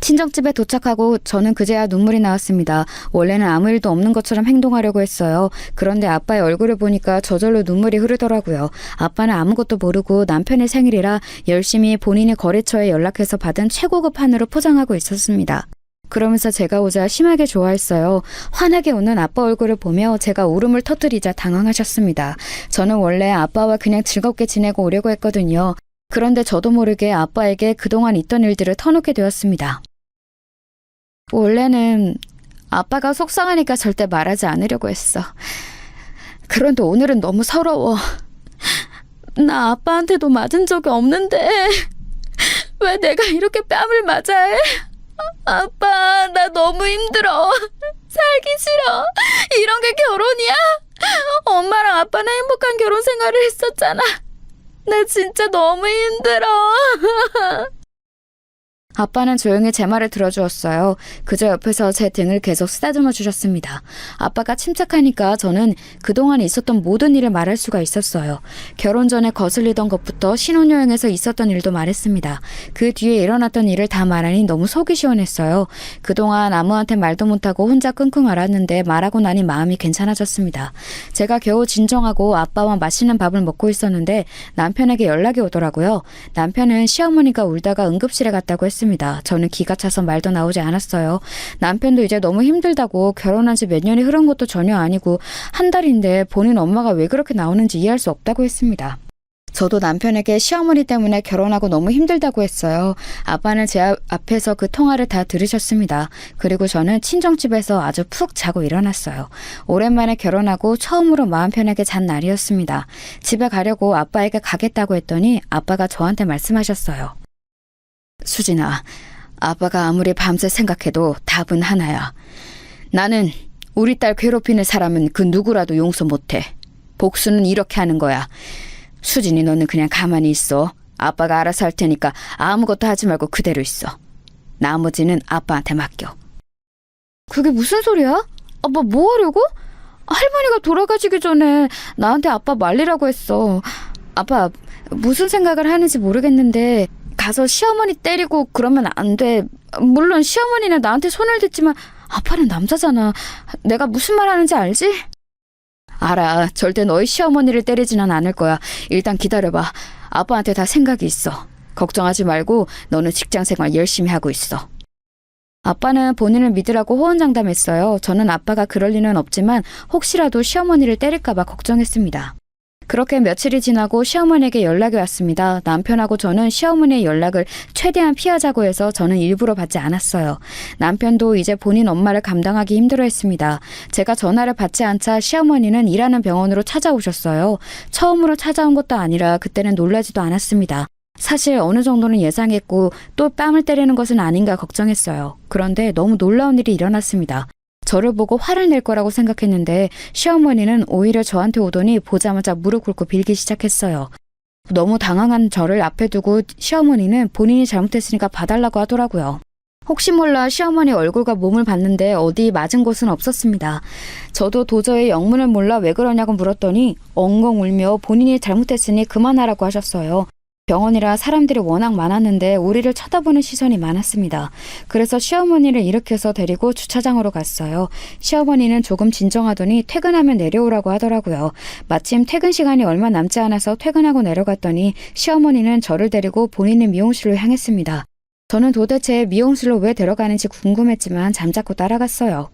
[SPEAKER 2] 친정집에 도착하고 저는 그제야 눈물이 나왔습니다. 원래는 아무 일도 없는 것처럼 행동하려고 했어요. 그런데 아빠의 얼굴을 보니까 저절로 눈물이 흐르더라고요. 아빠는 아무것도 모르고 남편의 생일이라 열심히 본인이 거래처에 연락해서 받은 최고급 한우를 포장하고 있었습니다. 그러면서 제가 오자 심하게 좋아했어요. 환하게 웃는 아빠 얼굴을 보며 제가 울음을 터뜨리자 당황하셨습니다. 저는 원래 아빠와 그냥 즐겁게 지내고 오려고 했거든요. 그런데 저도 모르게 아빠에게 그동안 있던 일들을 터놓게 되었습니다. 원래는 아빠가 속상하니까 절대 말하지 않으려고 했어. 그런데 오늘은 너무 서러워. 나 아빠한테도 맞은 적이 없는데 왜 내가 이렇게 뺨을 맞아야 해? 아빠, 나 너무 힘들어. 살기 싫어. 이런 게 결혼이야? 엄마랑 아빠는 행복한 결혼 생활을 했었잖아. 나 진짜 너무 힘들어. 아빠는 조용히 제 말을 들어주었어요. 그저 옆에서 제 등을 계속 쓰다듬어 주셨습니다. 아빠가 침착하니까 저는 그동안 있었던 모든 일을 말할 수가 있었어요. 결혼 전에 거슬리던 것부터 신혼여행에서 있었던 일도 말했습니다. 그 뒤에 일어났던 일을 다 말하니 너무 속이 시원했어요. 그동안 아무한테 말도 못하고 혼자 끙끙 앓았는데 말하고 나니 마음이 괜찮아졌습니다. 제가 겨우 진정하고 아빠와 맛있는 밥을 먹고 있었는데 남편에게 연락이 오더라고요. 남편은 시어머니가 울다가 응급실에 갔다고 했습니다. 저는 기가 차서 말도 나오지 않았어요. 남편도 이제 너무 힘들다고 결혼한 지 몇 년이 흐른 것도 전혀 아니고 한 달인데 본인 엄마가 왜 그렇게 나오는지 이해할 수 없다고 했습니다. 저도 남편에게 시어머니 때문에 결혼하고 너무 힘들다고 했어요. 아빠는 제 앞에서 그 통화를 다 들으셨습니다. 그리고 저는 친정집에서 아주 푹 자고 일어났어요. 오랜만에 결혼하고 처음으로 마음 편하게 잔 날이었습니다. 집에 가려고 아빠에게 가겠다고 했더니 아빠가 저한테 말씀하셨어요. 수진아, 아빠가 아무리 밤새 생각해도 답은 하나야. 나는 우리 딸 괴롭히는 사람은 그 누구라도 용서 못해. 복수는 이렇게 하는 거야. 수진이 너는 그냥 가만히 있어. 아빠가 알아서 할 테니까 아무것도 하지 말고 그대로 있어. 나머지는 아빠한테 맡겨. 그게 무슨 소리야? 아빠 뭐 하려고? 할머니가 돌아가시기 전에 나한테 아빠 말리라고 했어. 아빠 무슨 생각을 하는지 모르겠는데 가서 시어머니 때리고 그러면 안 돼. 물론 시어머니는 나한테 손을 댔지만 아빠는 남자잖아. 내가 무슨 말 하는지 알지? 알아. 절대 너희 시어머니를 때리지는 않을 거야. 일단 기다려봐. 아빠한테 다 생각이 있어. 걱정하지 말고 너는 직장생활 열심히 하고 있어. 아빠는 본인을 믿으라고 호언장담했어요. 저는 아빠가 그럴 리는 없지만 혹시라도 시어머니를 때릴까 봐 걱정했습니다. 그렇게 며칠이 지나고 시어머니에게 연락이 왔습니다. 남편하고 저는 시어머니의 연락을 최대한 피하자고 해서 저는 일부러 받지 않았어요. 남편도 이제 본인 엄마를 감당하기 힘들어했습니다. 제가 전화를 받지 않자 시어머니는 일하는 병원으로 찾아오셨어요. 처음으로 찾아온 것도 아니라 그때는 놀라지도 않았습니다. 사실 어느 정도는 예상했고 또 뺨을 때리는 것은 아닌가 걱정했어요. 그런데 너무 놀라운 일이 일어났습니다. 저를 보고 화를 낼 거라고 생각했는데 시어머니는 오히려 저한테 오더니 보자마자 무릎 꿇고 빌기 시작했어요. 너무 당황한 저를 앞에 두고 시어머니는 본인이 잘못했으니까 봐달라고 하더라고요. 혹시 몰라 시어머니 얼굴과 몸을 봤는데 어디 맞은 곳은 없었습니다. 저도 도저히 영문을 몰라 왜 그러냐고 물었더니 엉엉 울며 본인이 잘못했으니 그만하라고 하셨어요. 병원이라 사람들이 워낙 많았는데 우리를 쳐다보는 시선이 많았습니다. 그래서 시어머니를 일으켜서 데리고 주차장으로 갔어요. 시어머니는 조금 진정하더니 퇴근하면 내려오라고 하더라고요. 마침 퇴근 시간이 얼마 남지 않아서 퇴근하고 내려갔더니 시어머니는 저를 데리고 본인의 미용실로 향했습니다. 저는 도대체 미용실로 왜 데려가는지 궁금했지만 잠자코 따라갔어요.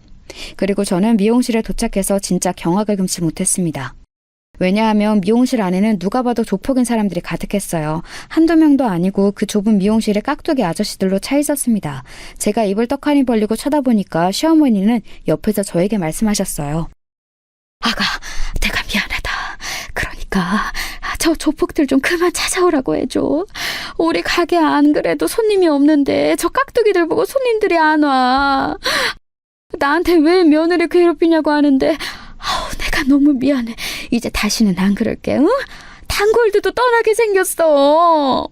[SPEAKER 2] 그리고 저는 미용실에 도착해서 진짜 경악을 금치 못했습니다. 왜냐하면 미용실 안에는 누가 봐도 조폭인 사람들이 가득했어요. 한두 명도 아니고 그 좁은 미용실에 깍두기 아저씨들로 차 있었습니다. 제가 입을 떡하니 벌리고 쳐다보니까 시어머니는 옆에서 저에게 말씀하셨어요. 아가, 내가 미안하다. 그러니까 저 조폭들 좀 그만 찾아오라고 해줘. 우리 가게 안 그래도 손님이 없는데 저 깍두기들 보고 손님들이 안 와. 나한테 왜 며느리 괴롭히냐고 하는데 내가 너무 미안해. 이제 다시는 안 그럴게. 응? 단골들도 떠나게 생겼어.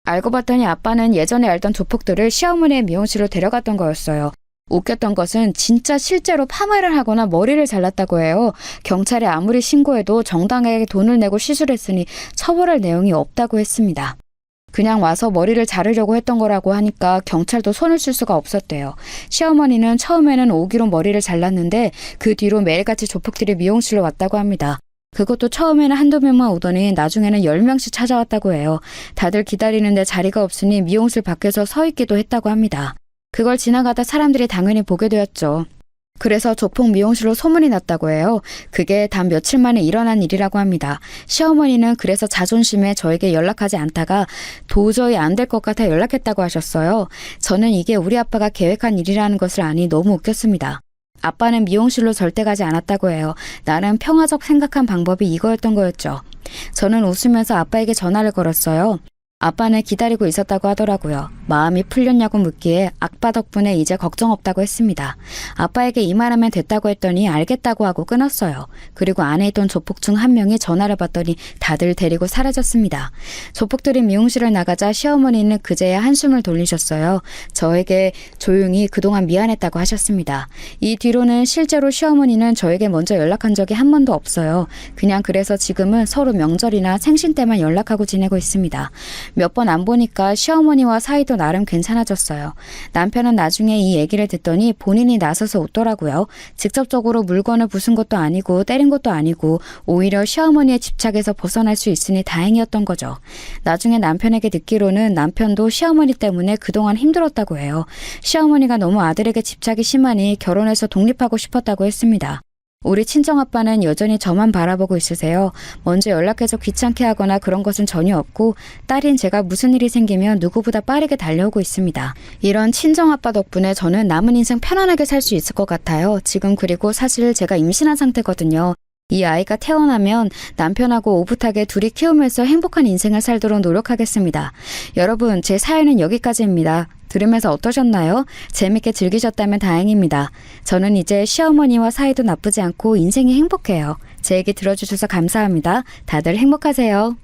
[SPEAKER 2] 알고 봤더니 아빠는 예전에 알던 조폭들을 시어머니의 미용실로 데려갔던 거였어요. 웃겼던 것은 진짜 실제로 파마를 하거나 머리를 잘랐다고 해요. 경찰에 아무리 신고해도 정당하게 돈을 내고 시술했으니 처벌할 내용이 없다고 했습니다. 그냥 와서 머리를 자르려고 했던 거라고 하니까 경찰도 손을 쓸 수가 없었대요. 시어머니는 처음에는 오기로 머리를 잘랐는데 그 뒤로 매일같이 조폭들이 미용실로 왔다고 합니다. 그것도 처음에는 한두 명만 오더니 나중에는 10명씩 찾아왔다고 해요. 다들 기다리는데 자리가 없으니 미용실 밖에서 서 있기도 했다고 합니다. 그걸 지나가다 사람들이 당연히 보게 되었죠. 그래서 조폭 미용실로 소문이 났다고 해요. 그게 단 며칠 만에 일어난 일이라고 합니다. 시어머니는 그래서 자존심에 저에게 연락하지 않다가 도저히 안 될 것 같아 연락했다고 하셨어요. 저는 이게 우리 아빠가 계획한 일이라는 것을 아니 너무 웃겼습니다. 아빠는 미용실로 절대 가지 않았다고 해요. 나름 평화적 생각한 방법이 이거였던 거였죠. 저는 웃으면서 아빠에게 전화를 걸었어요. 아빠는 기다리고 있었다고 하더라고요. 마음이 풀렸냐고 묻기에 아빠 덕분에 이제 걱정 없다고 했습니다. 아빠에게 이 말하면 됐다고 했더니 알겠다고 하고 끊었어요. 그리고 안에 있던 조폭 중 한 명이 전화를 받더니 다들 데리고 사라졌습니다. 조폭들이 미용실을 나가자 시어머니는 그제야 한숨을 돌리셨어요. 저에게 조용히 그동안 미안했다고 하셨습니다. 이 뒤로는 실제로 시어머니는 저에게 먼저 연락한 적이 한 번도 없어요. 그냥 그래서 지금은 서로 명절이나 생신 때만 연락하고 지내고 있습니다. 몇 번 안 보니까 시어머니와 사이도 나름 괜찮아졌어요. 남편은 나중에 이 얘기를 듣더니 본인이 나서서 웃더라고요. 직접적으로 물건을 부순 것도 아니고 때린 것도 아니고 오히려 시어머니의 집착에서 벗어날 수 있으니 다행이었던 거죠. 나중에 남편에게 듣기로는 남편도 시어머니 때문에 그동안 힘들었다고 해요. 시어머니가 너무 아들에게 집착이 심하니 결혼해서 독립하고 싶었다고 했습니다. 우리 친정아빠는 여전히 저만 바라보고 있으세요. 먼저 연락해서 귀찮게 하거나 그런 것은 전혀 없고 딸인 제가 무슨 일이 생기면 누구보다 빠르게 달려오고 있습니다. 이런 친정아빠 덕분에 저는 남은 인생 편안하게 살 수 있을 것 같아요. 지금 그리고 사실 제가 임신한 상태거든요. 이 아이가 태어나면 남편하고 오붓하게 둘이 키우면서 행복한 인생을 살도록 노력하겠습니다. 여러분, 제 사연은 여기까지입니다. 들으면서 어떠셨나요? 재밌게 즐기셨다면 다행입니다. 저는 이제 시어머니와 사이도 나쁘지 않고 인생이 행복해요. 제 얘기 들어주셔서 감사합니다. 다들 행복하세요.